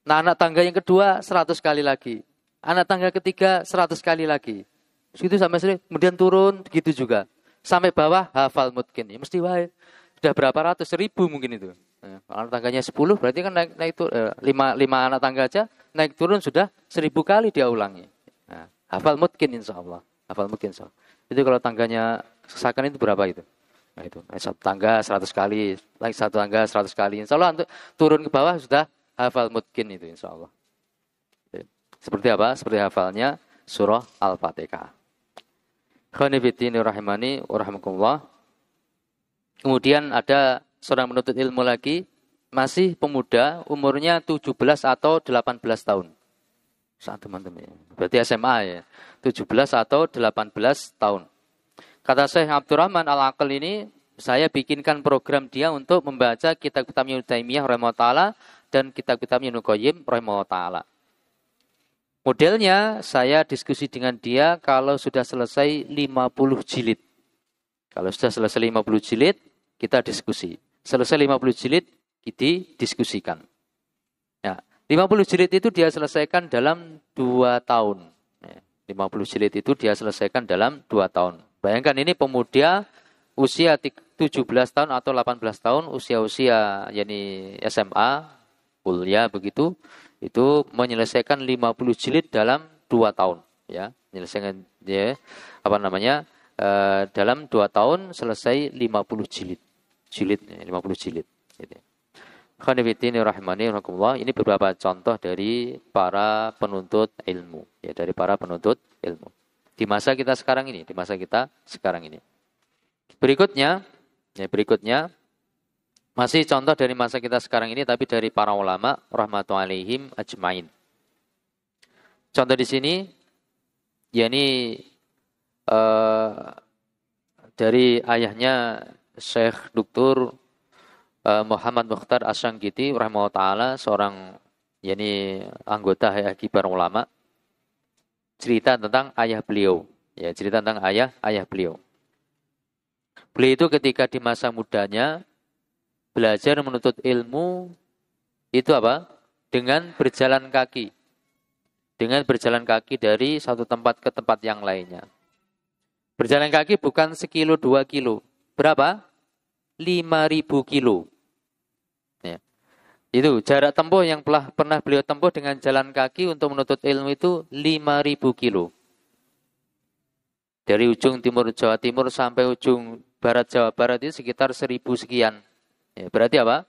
Nah, anak tangga yang kedua 100 kali lagi. Anak tangga ketiga 100 kali lagi. Itu sampai sini, kemudian turun, gitu juga. Sampai bawah, hafal mutkin. Ya, mesti wae. Sudah berapa ratus, 1000 mungkin itu. Nah, anak tangganya 10, berarti kan naik itu 5 anak tangga aja, naik turun sudah 1000 kali dia ulangi. Nah, hafal mutkin insya Allah. Hafal mutkin insya Allah. Itu kalau tangganya sesakan itu berapa itu? Nah itu, satu tangga 100 kali, lagi satu tangga 100 kali. Insya Allah untuk turun ke bawah sudah hafal mutkin itu insya Allah. Seperti apa? Seperti hafalnya surah Al-Fatihah. Khonifiddin rahimani warahmatullah. Kemudian ada seorang penuntut ilmu lagi, masih pemuda, umurnya 17 atau 18 tahun. Saat teman-teman, berarti SMA ya. 17 atau 18 tahun. Kata Syekh Abdurrahman Al-Aqil ini, saya bikinkan program dia untuk membaca kitab-kitab Ibnu Taimiyah rahimahullah ta'ala dan kitab-kitab Ibnu Qayyim rahimahullah ta'ala. Modelnya, saya diskusi dengan dia kalau sudah selesai 50 jilid. Kalau sudah selesai 50 jilid, kita diskusi. Selesai 50 jilid, kita diskusikan. Ya, 50 jilid itu dia selesaikan dalam 2 tahun. 50 jilid itu dia selesaikan dalam 2 tahun. Bayangkan ini pemuda usia 17 tahun atau 18 tahun, usia-usia yakni SMA, kuliah begitu, itu menyelesaikan 50 jilid dalam 2 tahun, ya. Menyelesaikan ya, dalam 2 tahun selesai 50 jilid. Jilid 50 jilid gitu. Khonifiddin rahimani rahimakumullah. Ini beberapa contoh dari para penuntut ilmu, ya, dari para penuntut ilmu. Di masa kita sekarang ini, Berikutnya masih contoh dari masa kita sekarang ini, tapi dari para ulama rahmatullahi alaihim ajmain. Contoh di sini, yakni dari ayahnya Syekh Dr. Muhammad Mukhtar Asy-Syanqiti rahimahullah taala, seorang yakni anggota hayat kibar ulama, cerita tentang ayah beliau, ya, cerita tentang ayah beliau. Beliau itu ketika di masa mudanya belajar menuntut ilmu itu apa? Dengan berjalan kaki. Dengan berjalan kaki dari satu tempat ke tempat yang lainnya. Berjalan kaki bukan 1 kilo, 2 kilo. Berapa? 5.000 kilo. Ya. Itu jarak tempuh yang pernah beliau tempuh dengan jalan kaki untuk menuntut ilmu itu 5.000 kilo. Dari ujung timur Jawa Timur sampai ujung barat Jawa Barat itu sekitar 1.000 sekian. Ya, berarti apa?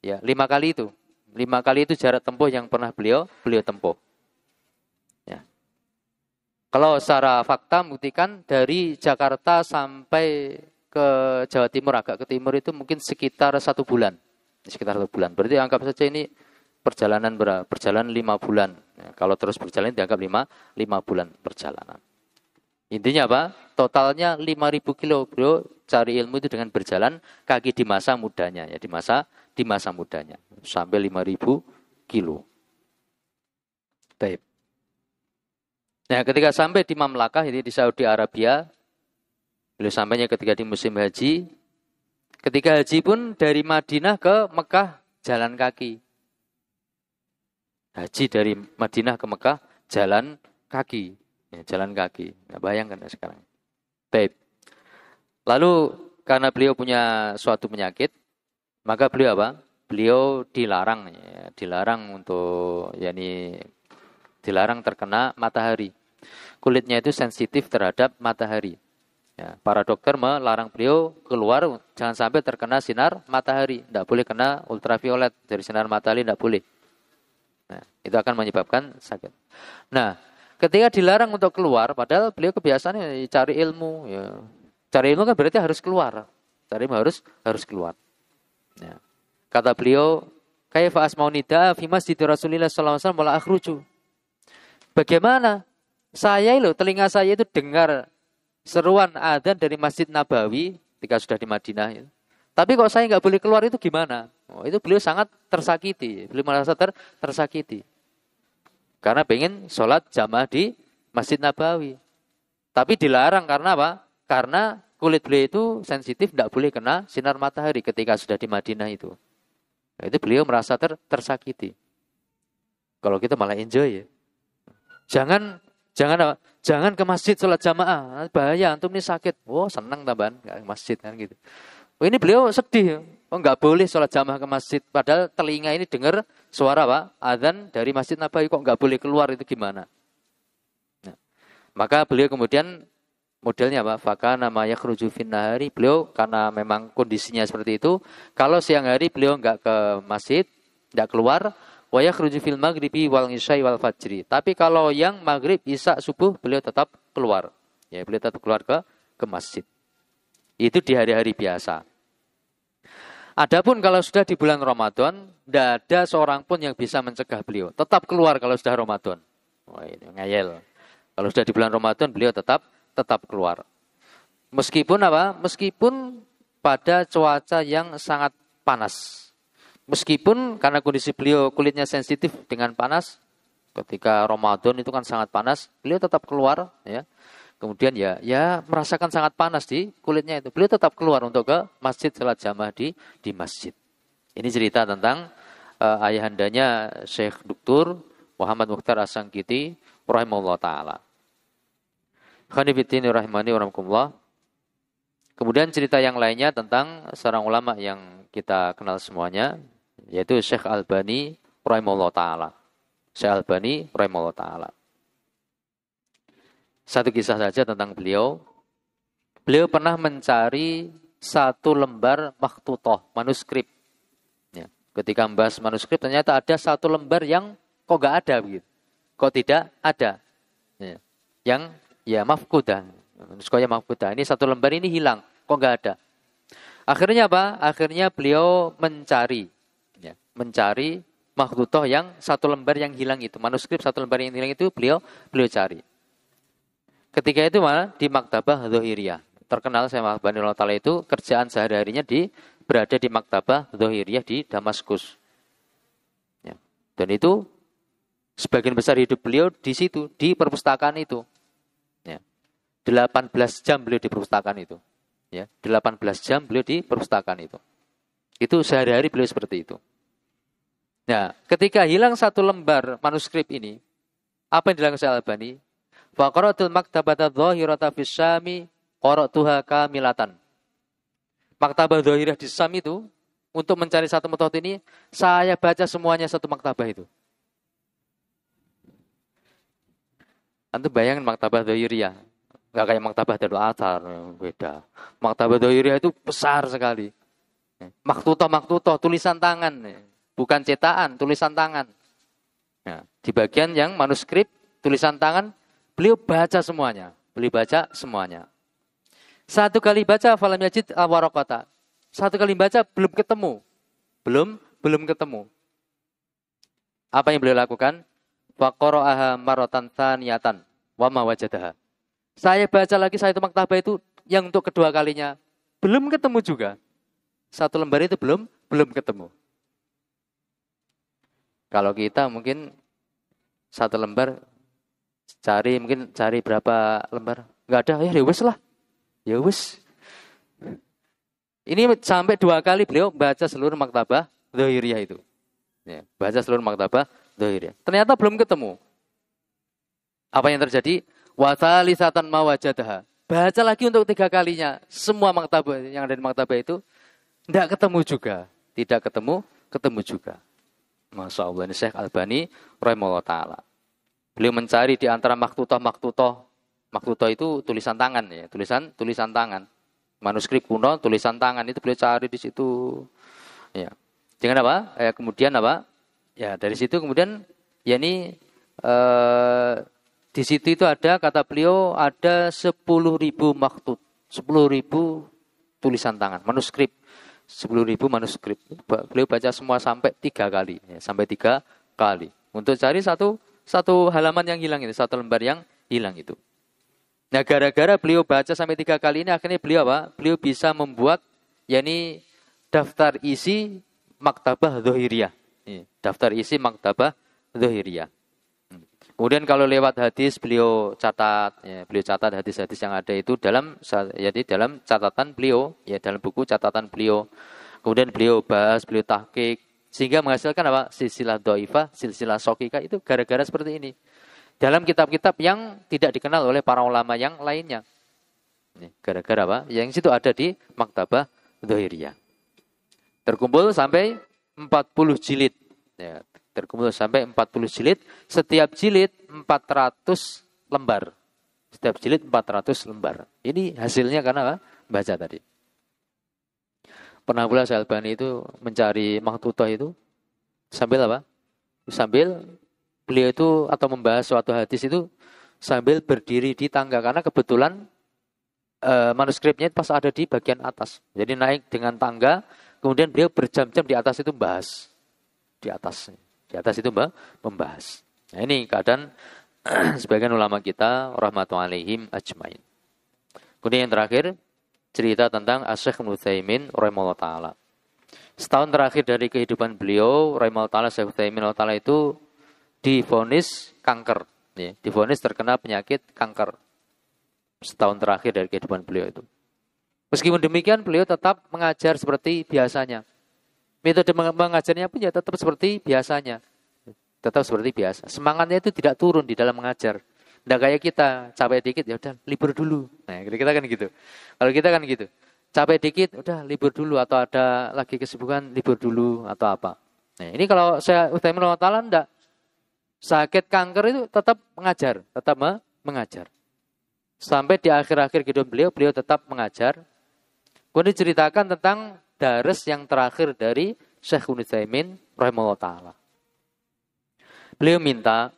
Ya, 5 kali itu. 5 kali itu jarak tempuh yang pernah beliau tempuh. Ya. Kalau secara fakta buktikan dari Jakarta sampai ke Jawa Timur, agak ke timur itu mungkin sekitar 1 bulan. Sekitar 1 bulan. Berarti anggap saja ini perjalanan berapa? Perjalanan 5 bulan. Ya, kalau terus berjalan dianggap 5 bulan perjalanan. Intinya apa? Totalnya 5.000 kilo. Beliau cari ilmu itu dengan berjalan kaki di masa mudanya, ya, di masa mudanya sampai 5.000 kilo. Baik. Nah, ketika sampai di Mamlakah ini di Saudi Arabia, beliau sampainya ketika di musim haji. Ketika haji pun dari Madinah ke Mekah jalan kaki. Haji dari Madinah ke Mekah jalan kaki. Ya, jalan kaki. Nah, bayangkan ya sekarang. Baik. Lalu karena beliau punya suatu penyakit, maka beliau apa? Beliau dilarang, ya, dilarang untuk dilarang terkena matahari. Kulitnya itu sensitif terhadap matahari. Ya, para dokter melarang beliau keluar, jangan sampai terkena sinar matahari. Tidak boleh kena ultraviolet dari sinar matahari, tidak boleh. Nah, itu akan menyebabkan sakit. Nah, ketika dilarang untuk keluar, padahal beliau kebiasaannya cari ilmu. Ya. Cari ilmu kan berarti harus keluar. Cari ilmu harus keluar. Ya. Kata beliau, kaifa asma'u nida fi masjid Rasulillah sallallahu alaihi wasallam wala akhruju. Bagaimana? Telinga saya itu dengar seruan adzan dari Masjid Nabawi ketika sudah di Madinah. Ya. Tapi kok saya nggak boleh keluar, itu gimana? Oh, itu beliau sangat tersakiti. Beliau merasa tersakiti. Karena pengen sholat jamaah di Masjid Nabawi. Tapi dilarang karena apa? Karena kulit beliau itu sensitif, tidak boleh kena sinar matahari ketika sudah di Madinah itu. Nah, itu beliau merasa tersakiti. Kalau kita malah enjoy ya. Jangan apa? Jangan ke masjid sholat jamaah, bahaya antum ini sakit. Oh senang tambahan ke masjid kan gitu. Oh, ini beliau sedih. Oh nggak boleh sholat jamaah ke masjid. Padahal telinga ini dengar suara apa? Adzan dari Masjid Nabawi, kok nggak boleh keluar, itu gimana? Nah, maka beliau kemudian modelnya apa? Fakana ma yakhruju fin nahari. Beliau karena memang kondisinya seperti itu, kalau siang hari beliau nggak ke masjid, nggak keluar. Wa yakhruju fil maghribi wal isya'i wal fajri. Tapi kalau yang maghrib, isya, subuh beliau tetap keluar. Ya, beliau tetap keluar ke masjid. Itu di hari-hari biasa. Adapun kalau sudah di bulan Ramadan, tidak ada seorang pun yang bisa mencegah beliau. Tetap keluar kalau sudah Ramadan. Wah, ini ngayel. Kalau sudah di bulan Ramadan, beliau tetap keluar. Meskipun apa? Meskipun pada cuaca yang sangat panas. Meskipun karena kondisi beliau kulitnya sensitif dengan panas, ketika Ramadan itu kan sangat panas, beliau tetap keluar, ya. Kemudian ya merasakan sangat panas di kulitnya itu, beliau tetap keluar untuk ke masjid salat jamaah di masjid. Ini cerita tentang ayahandanya Syekh Dr. Muhammad Mukhtar As-Sangkiti rahimahullah taala. Khanifiddin rahimani wa rahmatullah. Kemudian cerita yang lainnya tentang seorang ulama yang kita kenal semuanya, yaitu Syekh Albani rahimahullah taala. Syekh Albani rahimahullah taala. Satu kisah saja tentang beliau. Beliau pernah mencari satu lembar makhtutoh, manuskrip. Ya, ketika membahas manuskrip ternyata ada satu lembar yang kok gak ada begitu. Kok tidak ada. Ya, yang mafkudah. Manuskripnya mafkudah. Ini satu lembar ini hilang. Kok gak ada. Akhirnya apa? Akhirnya beliau mencari makhtutoh yang satu lembar yang hilang itu. Manuskrip satu lembar yang hilang itu beliau cari. Ketika itu malah di Maktabah Dzohiriyah. Terkenal Syekh Albani Taala itu kerjaan sehari-harinya berada di Maktabah Dzohiriyah di Damaskus. Ya. Dan itu sebagian besar hidup beliau di situ, di perpustakaan itu. Ya. 18 jam beliau di perpustakaan itu. Ya. 18 jam beliau di perpustakaan itu. Itu sehari-hari beliau seperti itu. Nah, ketika hilang satu lembar manuskrip ini, apa yang dilakukan Syekh Albani? Fa qara'atul maktabata dzahirata fis Syami qara'tuha kamilatan. Maktabah dzahirah di Syam itu, untuk mencari satu makhtutoh ini, saya baca semuanya satu maktabah itu. Antum bayangin maktabah dzahiriyah, enggak kayak maktabah Darul Athar, beda. Maktabah dzahiriyah itu besar sekali. Makhtutoh tulisan tangan, bukan cetakan, tulisan tangan. Nah, di bagian yang manuskrip tulisan tangan, beliau baca semuanya. Satu kali baca falam yajid al-waraqata. Satu kali baca belum ketemu. Belum ketemu. Apa yang beliau lakukan? Fa qara'aha maratan tsaniyatan wa ma wajadaha. Saya baca lagi satu maktabah itu yang untuk kedua kalinya, belum ketemu juga. Satu lembar itu belum ketemu. Kalau kita mungkin satu lembar cari berapa lembar? Enggak ada, ya wes lah. Ya wes. Ini sampai 2 kali beliau baca seluruh maktabah Dzohiriyah itu. Ya, baca seluruh maktabah Dzohiriyah. Ternyata belum ketemu. Apa yang terjadi? Wa tsalisatan ma wajadaha. Baca lagi untuk 3 kalinya. Semua maktabah yang ada di maktabah itu tidak ketemu juga. Tidak ketemu juga. Masya Allah, ini Syekh Albani rahimahullah ta'ala. Beliau mencari di antara makhtutoh. Makhtutoh itu tulisan tangan ya, tulisan tangan. Manuskrip kuno, tulisan tangan itu beliau cari di situ. Ya. Dengan apa? Kemudian apa? Ya, dari situ kemudian ya ini di situ itu ada kata beliau ada 10.000 makhtut, 10.000 tulisan tangan, manuskrip. 10.000 manuskrip. Beliau baca semua sampai 3 kali, ya, sampai 3 kali. Untuk cari satu halaman yang hilang itu, satu lembar yang hilang itu. Nah, gara-gara beliau baca sampai 3 kali ini, akhirnya beliau apa? Beliau bisa membuat, yakni daftar isi maktabah Dzohiriyah. Daftar isi maktabah Dzohiriyah. Kemudian kalau lewat hadis beliau catat, ya, beliau catat hadis-hadis yang ada itu dalam catatan beliau, ya dalam buku catatan beliau. Kemudian beliau bahas, beliau tahqiq, sehingga menghasilkan apa? Silsilah dhaifah, silsilah shahihah itu gara-gara seperti ini. Dalam kitab-kitab yang tidak dikenal oleh para ulama yang lainnya. Gara-gara apa? Yang situ ada di Maktabah Dhahiriyah. Terkumpul sampai 40 jilid. Ya, terkumpul sampai 40 jilid. Setiap jilid 400 lembar. Setiap jilid 400 lembar. Ini hasilnya karena apa? Baca tadi. Pernah pula Syalbani itu mencari makhtutah itu sambil apa? Sambil beliau itu atau membahas suatu hadis itu sambil berdiri di tangga. Karena kebetulan manuskripnya pas ada di bagian atas. Jadi naik dengan tangga, kemudian beliau berjam-jam di atas itu membahas. Di atas itu membahas. Nah, ini keadaan sebagian ulama kita rahmatullahi alaihim ajmain. Kemudian yang terakhir cerita tentang Asy-Syaikh Ibnu Utsaimin rahimahullah taala. Setahun terakhir dari kehidupan beliau rahimahullah taala, Syekh Utsaimin rahimahullah taala itu divonis kanker, ya, divonis terkena penyakit kanker. Setahun terakhir dari kehidupan beliau itu. Meskipun demikian beliau tetap mengajar seperti biasanya. Metode mengajarnya pun ya tetap seperti biasanya. Tetap seperti biasa. Semangatnya itu tidak turun di dalam mengajar. Tidak kayak kita, capek dikit ya udah libur dulu. Nah, kita kan gitu. Kalau kita kan gitu. Capek dikit udah libur dulu, atau ada lagi kesibukan libur dulu atau apa. Nah, ini kalau saya Utsaimin rahimahullah enggak. Sakit kanker itu tetap mengajar, mengajar. Sampai di akhir-akhir kehidupan beliau tetap mengajar. Kemudian diceritakan tentang dares yang terakhir dari Syekh Ibnu Utsaimin rahimahullah taala. Beliau minta,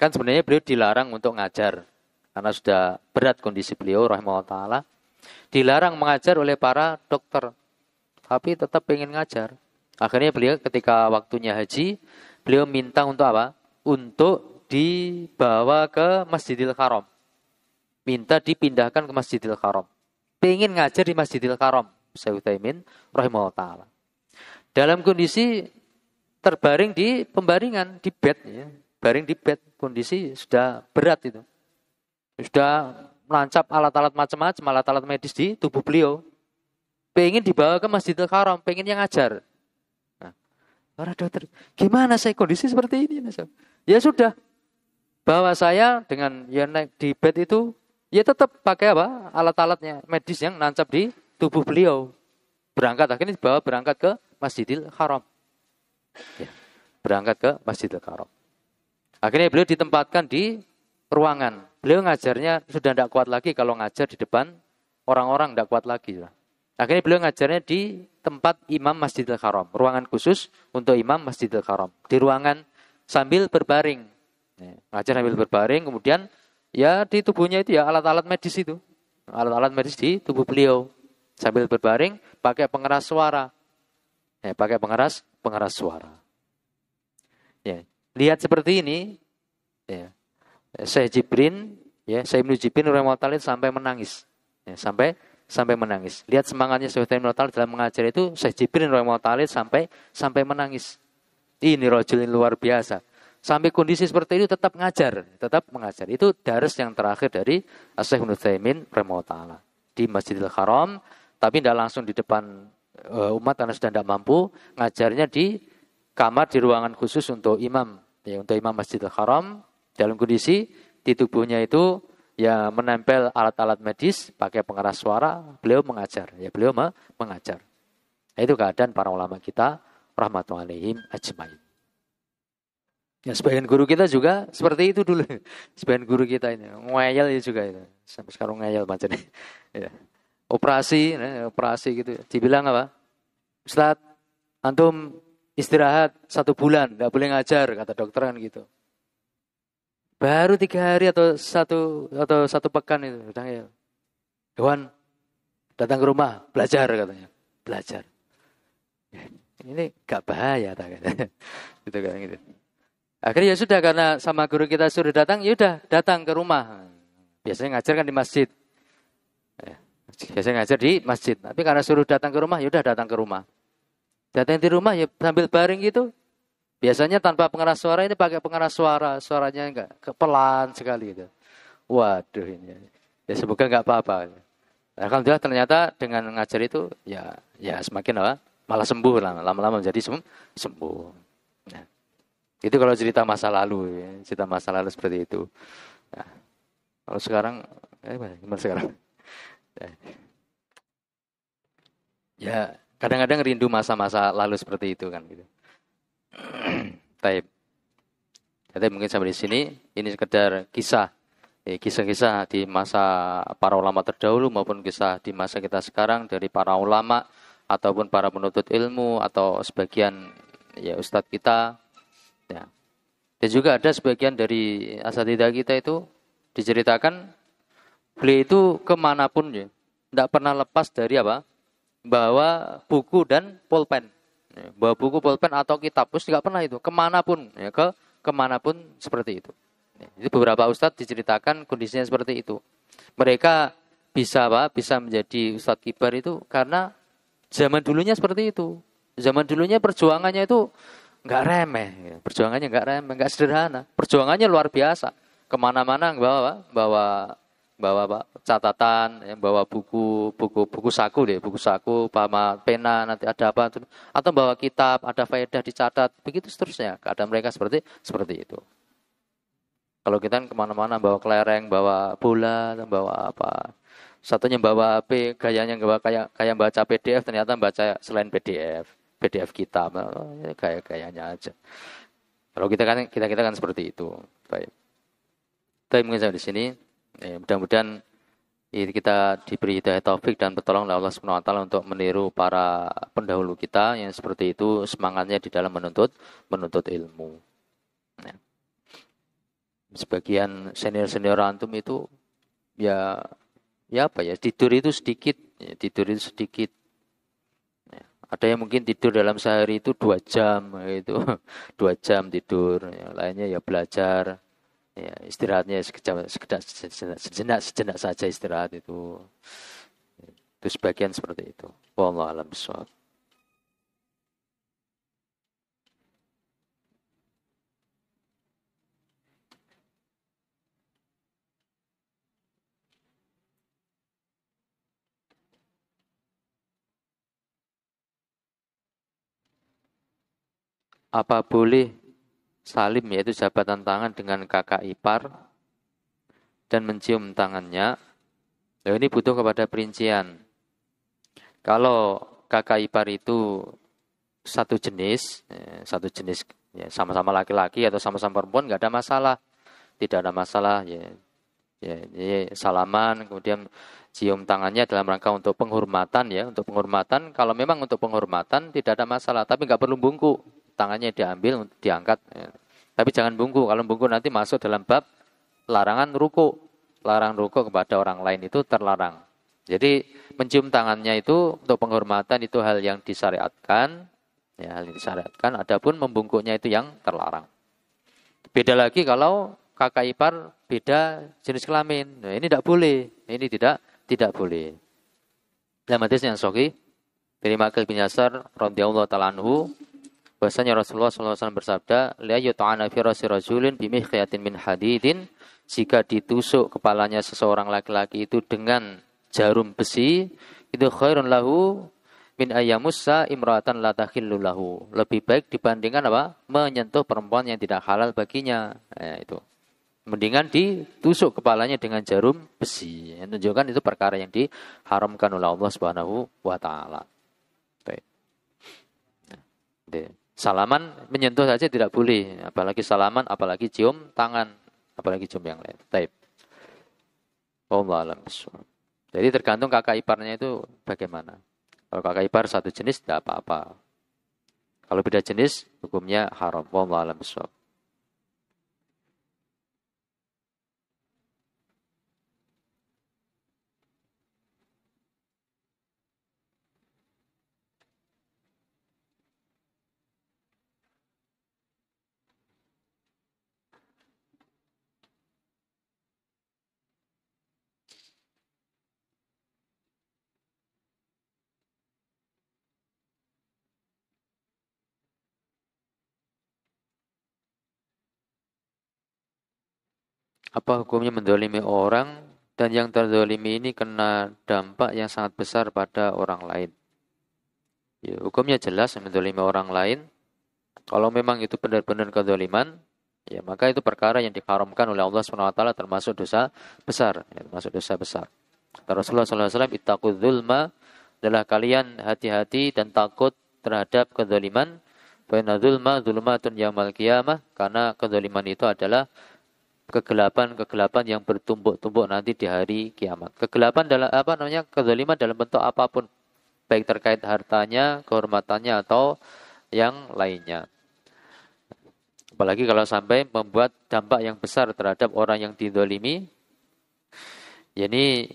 kan sebenarnya beliau dilarang untuk ngajar karena sudah berat kondisi beliau rahimahullah taala. Dilarang mengajar oleh para dokter, tapi tetap pengen ngajar. Akhirnya beliau ketika waktunya haji, beliau minta untuk apa? Untuk dibawa ke Masjidil Haram. Minta dipindahkan ke Masjidil Haram. Pengen ngajar di Masjidil Haram, Syekh Utsaimin rahimahullah taala. Dalam kondisi terbaring di pembaringan, di bed, ya. Baring di bed, kondisi sudah berat itu. Sudah menancap alat-alat macam-macam, alat-alat medis di tubuh beliau. Pengen dibawa ke Masjidil Haram, pengen yang ngajar. Nah, para dokter, gimana saya kondisi seperti ini? Ya sudah, bawa saya dengan ya naik di bed itu, ya tetap pakai apa? Alat-alatnya medis yang nancap di tubuh beliau. Akhirnya dibawa berangkat ke Masjidil Haram. Ya, berangkat ke Masjidil Haram. Akhirnya beliau ditempatkan di ruangan. Beliau ngajarnya sudah tidak kuat lagi kalau ngajar di depan orang-orang, tidak kuat lagi. Akhirnya beliau ngajarnya di tempat imam Masjidil Haram. Ruangan khusus untuk imam Masjidil Haram. Di ruangan sambil berbaring. Ngajar sambil berbaring, kemudian ya di tubuhnya itu ya alat-alat medis itu. Alat-alat medis di tubuh beliau. Sambil berbaring, pakai pengeras suara. Pakai pengeras suara. Ya, lihat seperti ini, ya, Syekh Jibrin, ya, Syekh Ibnu Jibrin rahimahullah sampai menangis, ya, sampai menangis. Lihat semangatnya Syekh Ibnu dalam mengajar itu, Syekh Jibrin rahimahullah sampai menangis. Ini rajulin luar biasa. Sampai kondisi seperti itu tetap mengajar. Itu dares yang terakhir dari Syekh Ibnu Utsaimin rahimahullah di Masjidil Haram, tapi tidak langsung di depan umat karena sudah tidak mampu. Ngajarnya di kamar, di ruangan khusus untuk imam, ya, untuk imam Masjidil Haram. Dalam kondisi di tubuhnya itu ya menempel alat-alat medis, pakai pengeras suara, beliau mengajar. Ya, beliau mengajar. Nah, itu keadaan para ulama kita rahmatullahi alaihim ajmain. Ya, sebagian guru kita juga seperti itu dulu. Sebagian guru kita ini ngeyel juga itu. Sampai sekarang ngeyel macam ini. Ya. Operasi gitu. Dibilang apa? Ustaz, antum istirahat 1 bulan, tidak boleh ngajar, kata dokter kan gitu. Baru 3 hari atau satu pekan itu udah ya. Dewan datang ke rumah, belajar katanya. Belajar. Ini gak bahaya katanya. Gitu kan gitu. Akhirnya ya sudah, karena sama guru kita suruh datang, ya udah datang ke rumah. Biasanya ngajar kan di masjid. Biasanya ngajar di masjid. Tapi karena suruh datang ke rumah, ya udah datang ke rumah. Datang di rumah ya sambil baring gitu. Biasanya tanpa pengeras suara ini pakai pengeras suara, suaranya enggak pelan sekali itu. Waduh ini. Ya semoga enggak apa-apa. Alhamdulillah ternyata dengan ngajar itu ya semakin apa? Malah sembuh lah, lama-lama menjadi sembuh. Nah, itu kalau cerita masa lalu ya, cerita masa lalu seperti itu. Nah, kalau sekarang gimana sekarang? Ya, kadang-kadang rindu masa-masa lalu seperti itu kan gitu. Baik. Jadi mungkin sampai di sini ini sekedar kisah. Kisah-kisah di masa para ulama terdahulu maupun kisah di masa kita sekarang dari para ulama ataupun para penuntut ilmu atau sebagian ya ustadz kita. Ya. Dan juga ada sebagian dari asatidzah kita itu diceritakan beliau itu kemanapun ya, tidak pernah lepas dari apa? Bawa buku dan pulpen. Ya, bawa buku, pulpen atau kitab, terus tidak pernah itu kemanapun, ya, kemanapun seperti itu. Ya, itu beberapa ustadz diceritakan kondisinya seperti itu. Mereka bisa apa? Bisa menjadi ustadz kibar itu karena zaman dulunya seperti itu. Zaman dulunya perjuangannya itu nggak remeh, ya. Perjuangannya nggak remeh, nggak sederhana. Perjuangannya luar biasa. Kemana-mana bawa Pak, catatan, ya, bawa buku saku deh, buku saku, sama pena, nanti ada apa, atau bawa kitab, ada faedah dicatat, begitu seterusnya. Keadaan mereka seperti itu. Kalau kita kan kemana-mana bawa kelereng, bawa bola, bawa apa, satunya bawa HP, gayanya bawa kayak baca PDF, ternyata baca selain PDF kitab, gaya-gayanya aja. Kalau kita kan seperti itu. Baik. Tapi mungkin sampai di sini. Mudah-mudahan kita diberi hidayah taufik dan pertolongan oleh Allah Subhanahu wa taala untuk meniru para pendahulu kita yang seperti itu semangatnya di dalam menuntut ilmu. Ya. Sebagian senior antum itu ya apa ya, tidur itu sedikit. Ya. Ada yang mungkin tidur dalam sehari itu 2 jam itu 2 jam tidur, ya, lainnya ya belajar. Ya, istirahatnya sejenak saja istirahat itu. Itu sebagian seperti itu. Wallahu a'lam bishawab. Apa boleh salim yaitu jabatan tangan dengan kakak ipar dan mencium tangannya? Nah, ini butuh kepada perincian. Kalau kakak ipar itu satu jenis ya, sama-sama laki-laki atau sama-sama perempuan nggak ada masalah, tidak ada masalah ya. Ya, salaman kemudian cium tangannya dalam rangka untuk penghormatan ya, untuk penghormatan. Kalau memang untuk penghormatan tidak ada masalah, tapi nggak perlu bungkuk, tangannya diambil diangkat. Ya. Tapi jangan bungkuk, kalau bungkuk nanti masuk dalam bab larangan ruku, larang ruku kepada orang lain itu terlarang. Jadi mencium tangannya itu untuk penghormatan itu hal yang disyariatkan, ya hal yang disyariatkan. Adapun membungkuknya itu yang terlarang. Beda lagi kalau kakak ipar beda jenis kelamin. Nah, ini tidak boleh. Ini tidak boleh. Dalam hadis yang sahih dari Ma'qil bin Yasar radhiyallahu taala anhu, bahwasanya Rasulullah SAW bersabda, "La yut'ana fi rasi rajulin bi mikhyatin min hadidin." Jika ditusuk kepalanya seseorang laki-laki itu dengan jarum besi, itu khairun lahu min ayyamussa imra'atan la takhillu lahu. Lebih baik dibandingkan apa? Menyentuh perempuan yang tidak halal baginya. Itu. Mendingan ditusuk kepalanya dengan jarum besi. Yang menunjukkan itu perkara yang diharamkan oleh Allah Subhanahu wa taala. Salaman menyentuh saja tidak boleh, apalagi salaman, apalagi cium tangan, apalagi cium yang lain. Baik. Wallahu a'lam bishawab. Jadi tergantung kakak iparnya itu bagaimana. Kalau kakak ipar satu jenis tidak apa-apa. Kalau beda jenis hukumnya haram. Wallahu a'lam bishawab. Apa hukumnya mendolimi orang dan yang terdolimi ini kena dampak yang sangat besar pada orang lain? Ya, hukumnya jelas mendolimi orang lain. Kalau memang itu benar-benar kedoliman, ya maka itu perkara yang diharamkan oleh Allah SWT termasuk dosa besar. Ya, termasuk dosa besar. Kata Rasulullah SAW, ittaqudz zulma, adalah kalian hati-hati dan takut terhadap kedoliman. Fa inna zulma zulumatun yaumal qiyamah, karena kedoliman itu adalah kegelapan-kegelapan yang bertumpuk-tumpuk nanti di hari kiamat. Kegelapan dalam Kedzaliman dalam bentuk apapun, baik terkait hartanya, kehormatannya atau yang lainnya. Apalagi kalau sampai membuat dampak yang besar terhadap orang yang dizalimi,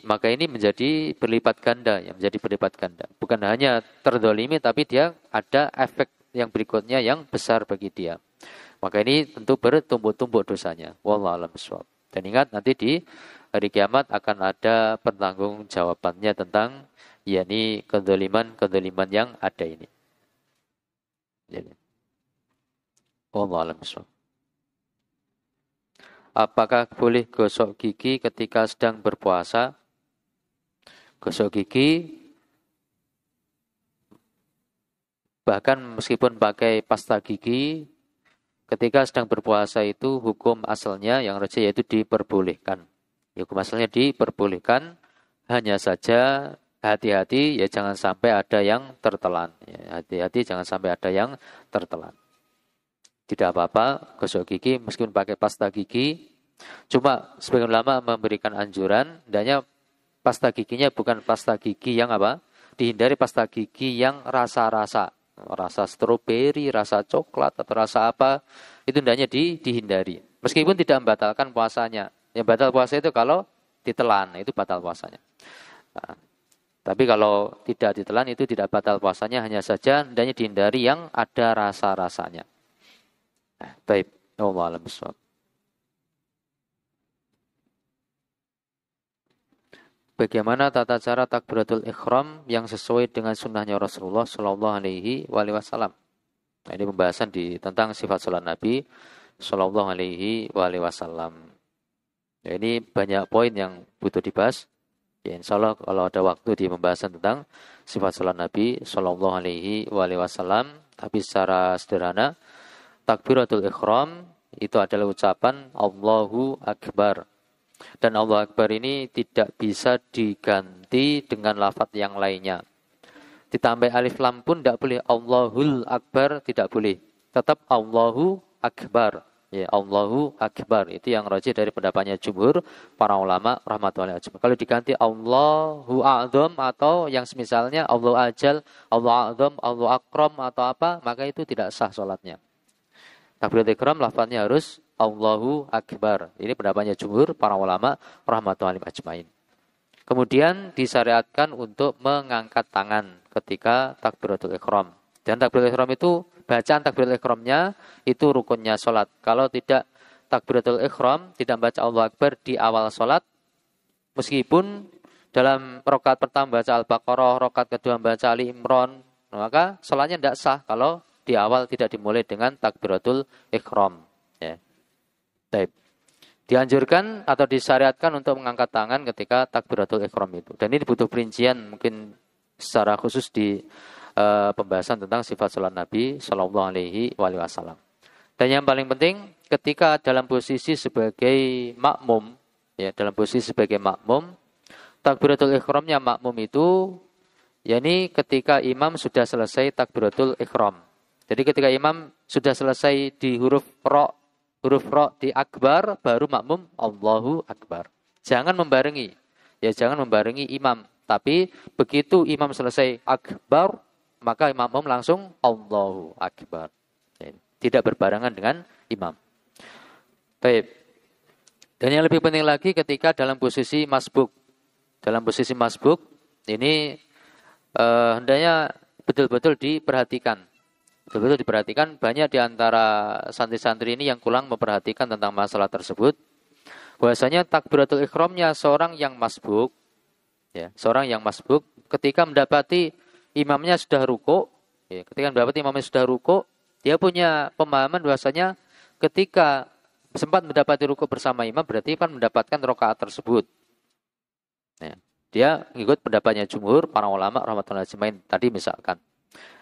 maka ini menjadi berlipat ganda, menjadi berlipat ganda. Bukan hanya terzalimi, tapi dia ada efek yang berikutnya yang besar bagi dia. Maka ini tentu bertumpuk-tumpuk dosanya. Wallahu a'lam bishawab. Dan ingat nanti di hari kiamat akan ada pertanggungjawabannya tentang kedzaliman yang ada ini. Wallahu a'lam bishawab. Apakah boleh gosok gigi ketika sedang berpuasa? Gosok gigi bahkan meskipun pakai pasta gigi ketika sedang berpuasa itu hukum asalnya yang rajih yaitu diperbolehkan. Hukum asalnya diperbolehkan, hanya saja hati-hati ya jangan sampai ada yang tertelan. Ya, hati-hati jangan sampai ada yang tertelan. Tidak apa-apa gosok gigi meskipun pakai pasta gigi. Cuma sebagian ulama memberikan anjuran, hendaknya pasta giginya bukan pasta gigi yang dihindari pasta gigi yang rasa-rasa. Rasa stroberi, rasa coklat, atau rasa apa, itu hendaknya dihindari. Meskipun tidak membatalkan puasanya. Yang batal puasa itu kalau ditelan, itu batal puasanya. Nah, tapi kalau tidak ditelan itu tidak batal puasanya, hanya saja hendaknya dihindari yang ada rasa-rasanya. Baik, wallahu a'lam bishawab. Bagaimana tata cara takbiratul ihram yang sesuai dengan sunnahnya Rasulullah Shallallahu Alaihi Wasallam? Nah, ini pembahasan tentang sifat salat Nabi Shallallahu Alaihi Wasallam. Ya, ini banyak poin yang butuh dibahas. Ya, insya Allah kalau ada waktu di pembahasan tentang sifat salat Nabi Shallallahu Alaihi Wasallam. Tapi secara sederhana, takbiratul ihram itu adalah ucapan Allahu Akbar. Dan Allahu Akbar ini tidak bisa diganti dengan lafaz yang lainnya. Ditambah alif lam pun tidak boleh. Allahul Akbar tidak boleh. Tetap Allahu Akbar. Ya, Allahu Akbar. Itu yang rajih dari pendapatnya jumhur para ulama rahmatullahi ajmain. Kalau diganti Allahu A'zam atau yang semisalnya Allahu Ajal, Allahu A'zam, Allahu Akram atau apa, maka itu tidak sah sholatnya. Takbiratul ihram lafaznya harus Allahu Akbar. Ini pendapatnya jumhur para ulama rahmatullahi ajmain. Kemudian disyariatkan untuk mengangkat tangan ketika takbiratul ihram. Dan takbiratul ihram itu bacaan takbiratul ihramnya itu rukunnya salat. Kalau tidak takbiratul ihram, tidak baca Allahu Akbar di awal salat, meskipun dalam rakaat pertama baca Al-Baqarah, rakaat kedua baca Ali Imran, maka salatnya tidak sah kalau di awal tidak dimulai dengan takbiratul ihram. Ya. Baik. Dianjurkan atau disyariatkan untuk mengangkat tangan ketika takbiratul ihram itu. Dan ini butuh perincian mungkin secara khusus di pembahasan tentang sifat salat Nabi Shallallahu Alaihi Wasallam. Dan yang paling penting ketika dalam posisi sebagai makmum, ya dalam posisi sebagai makmum, takbiratul ihramnya makmum itu, yakni ketika imam sudah selesai takbiratul ihram. Jadi ketika imam sudah selesai di huruf ro di akbar, baru makmum Allahu Akbar. Jangan membarengi. Ya jangan membarengi imam. Tapi begitu imam selesai akbar, maka makmum langsung Allahu Akbar. Tidak berbarengan dengan imam. Baik. Dan yang lebih penting lagi ketika dalam posisi masbuk. Dalam posisi masbuk, ini hendaknya betul-betul diperhatikan. Betul-betul diperhatikan, banyak di antara santri-santri ini yang kurang memperhatikan tentang masalah tersebut. Bahwasanya takbiratul ihramnya seorang yang masbuk, ya, seorang yang masbuk ketika mendapati imamnya sudah ruku, ya, ketika mendapati imamnya sudah ruku, dia punya pemahaman bahwasanya ketika sempat mendapati rukuk bersama imam, berarti kan mendapatkan rakaat tersebut. Ya. Dia ikut pendapatnya jumhur para ulama rahmatullahi ajmain tadi misalkan.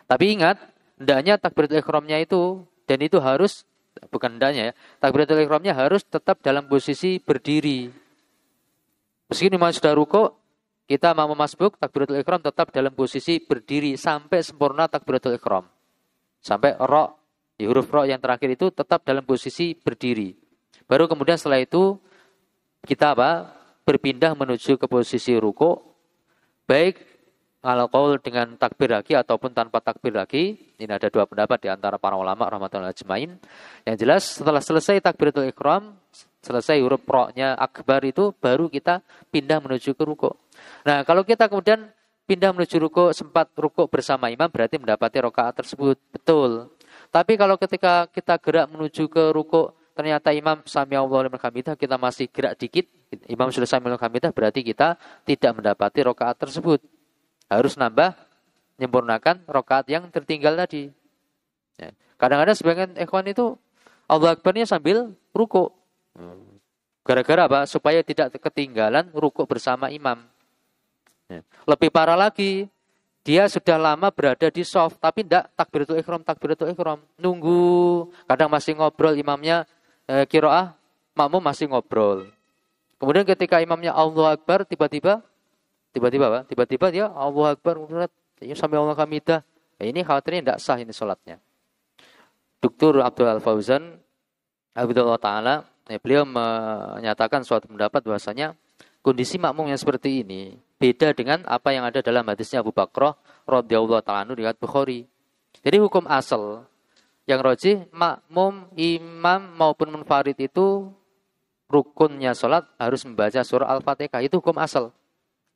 Tapi ingat, hendaknya takbiratul ihramnya itu, dan itu harus, bukan hendaknya ya, takbiratul ihramnya harus tetap dalam posisi berdiri. Meski imam sudah rukuk, kita mau masbuk, takbiratul ihram tetap dalam posisi berdiri sampai sempurna takbiratul ihram. Sampai ro, di huruf ro yang terakhir itu tetap dalam posisi berdiri. Baru kemudian setelah itu kita berpindah menuju ke posisi rukuk, baik ala qaul dengan takbir lagi ataupun tanpa takbir lagi. Ini ada dua pendapat di antara para ulama rahmatullahi ajmain. Yang jelas setelah selesai takbiratul ihram, selesai huruf ro-nya akbar itu, baru kita pindah menuju ke rukuk. Nah, kalau kita kemudian pindah menuju rukuk, sempat rukuk bersama imam, berarti mendapati rakaat tersebut. Betul. Tapi kalau ketika kita gerak menuju ke rukuk, ternyata imam sami Allahu liman hamidah, kita masih gerak dikit, imam sudah sami Allahu liman hamidah, berarti kita tidak mendapati rakaat tersebut. Harus nambah, menyempurnakan rakaat yang tertinggal tadi. Ya. Kadang-kadang sebagian ikhwan itu Allahu Akbarnya sambil rukuk. Gara-gara apa? Supaya tidak ketinggalan rukuk bersama imam. Ya. Lebih parah lagi, dia sudah lama berada di shaf, tapi tidak takbiratul ihram. Nunggu, kadang masih ngobrol imamnya, qiraah, makmum masih ngobrol. Kemudian ketika imamnya Allahu Akbar, tiba-tiba dia Allahu Akbar, sampai Allah hamidah. Ini khawatirnya tidak sah ini sholatnya. Dr. Abdul Al-Fauzan, Abdullah Ta'ala, beliau menyatakan suatu pendapat bahwasanya kondisi makmum yang seperti ini beda dengan apa yang ada dalam hadisnya Abu Bakrah radhiyallahu ta'ala anhu riwayat Bukhari. Jadi hukum asal yang rajih, makmum, imam maupun munfarid itu rukunnya sholat harus membaca surah Al-Fatihah. Itu hukum asal.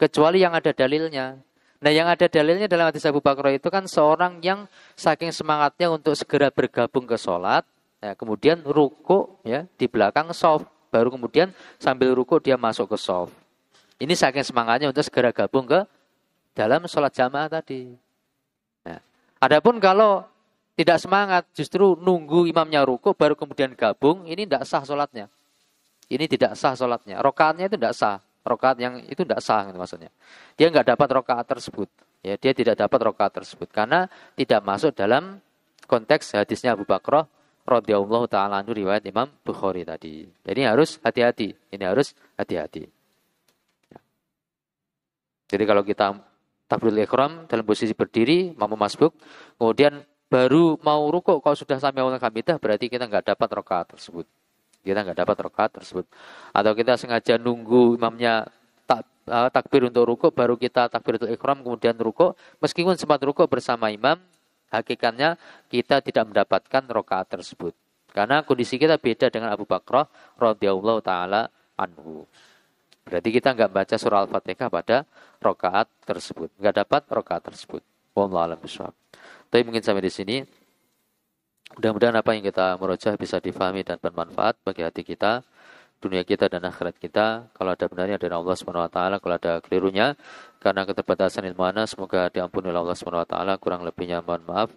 Kecuali yang ada dalilnya. Nah, yang ada dalilnya dalam hadis Abu Bakrah itu kan seorang yang saking semangatnya untuk segera bergabung ke sholat, ya, kemudian ruku ya di belakang shaf, baru kemudian sambil ruku dia masuk ke shaf. Ini saking semangatnya untuk segera gabung ke dalam sholat jamaah tadi. Nah, adapun kalau tidak semangat, justru nunggu imamnya ruku baru kemudian gabung, ini tidak sah sholatnya. Ini tidak sah sholatnya. Rokaatnya itu tidak sah. Rokaat yang itu tidak sah gitu maksudnya. Dia nggak dapat rokaat tersebut. Ya, dia tidak dapat rokaat tersebut karena tidak masuk dalam konteks hadisnya Abu Bakrah radhiyallahu ta'ala anhu riwayat Imam Bukhari tadi. Jadi harus hati-hati. Ini harus hati-hati. Ya. Jadi kalau kita takbiratul ihram dalam posisi berdiri, mau masbuk, kemudian baru mau rukuk, kalau sudah sami Allahu liman hamidah, berarti kita nggak dapat rokaat tersebut. Kita nggak dapat rakaat tersebut. Atau kita sengaja nunggu imamnya takbir untuk rukuk, baru kita takbiratul ihram kemudian rukuk. Meskipun sempat rukuk bersama imam, hakikatnya kita tidak mendapatkan rakaat tersebut. Karena kondisi kita beda dengan Abu Bakrah radhiyallahu ta'ala anhu. Berarti kita nggak baca surah Al-Fatihah pada rakaat tersebut. Nggak dapat rakaat tersebut. Wallahu a'lam bishawab. Tapi mungkin sampai di sini. Mudah-mudahan apa yang kita merojah bisa difahami dan bermanfaat bagi hati kita, dunia kita dan akhirat kita. Kalau ada benarnya dari Allah Subhanahu wa taala, kalau ada kelirunya karena keterbatasan ilmu ana, semoga diampuni oleh Allah Subhanahu wa taala. Kurang lebihnya mohon maaf.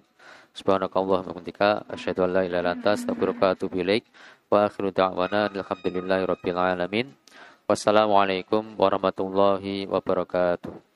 Subhanakallahumma wa bihamdika asyhadu an la ilaha illa anta astaghfiruka wa atubu ilaik. Wa akhiru da'wana alhamdulillahirabbil alamin. Wassalamualaikum warahmatullahi wabarakatuh.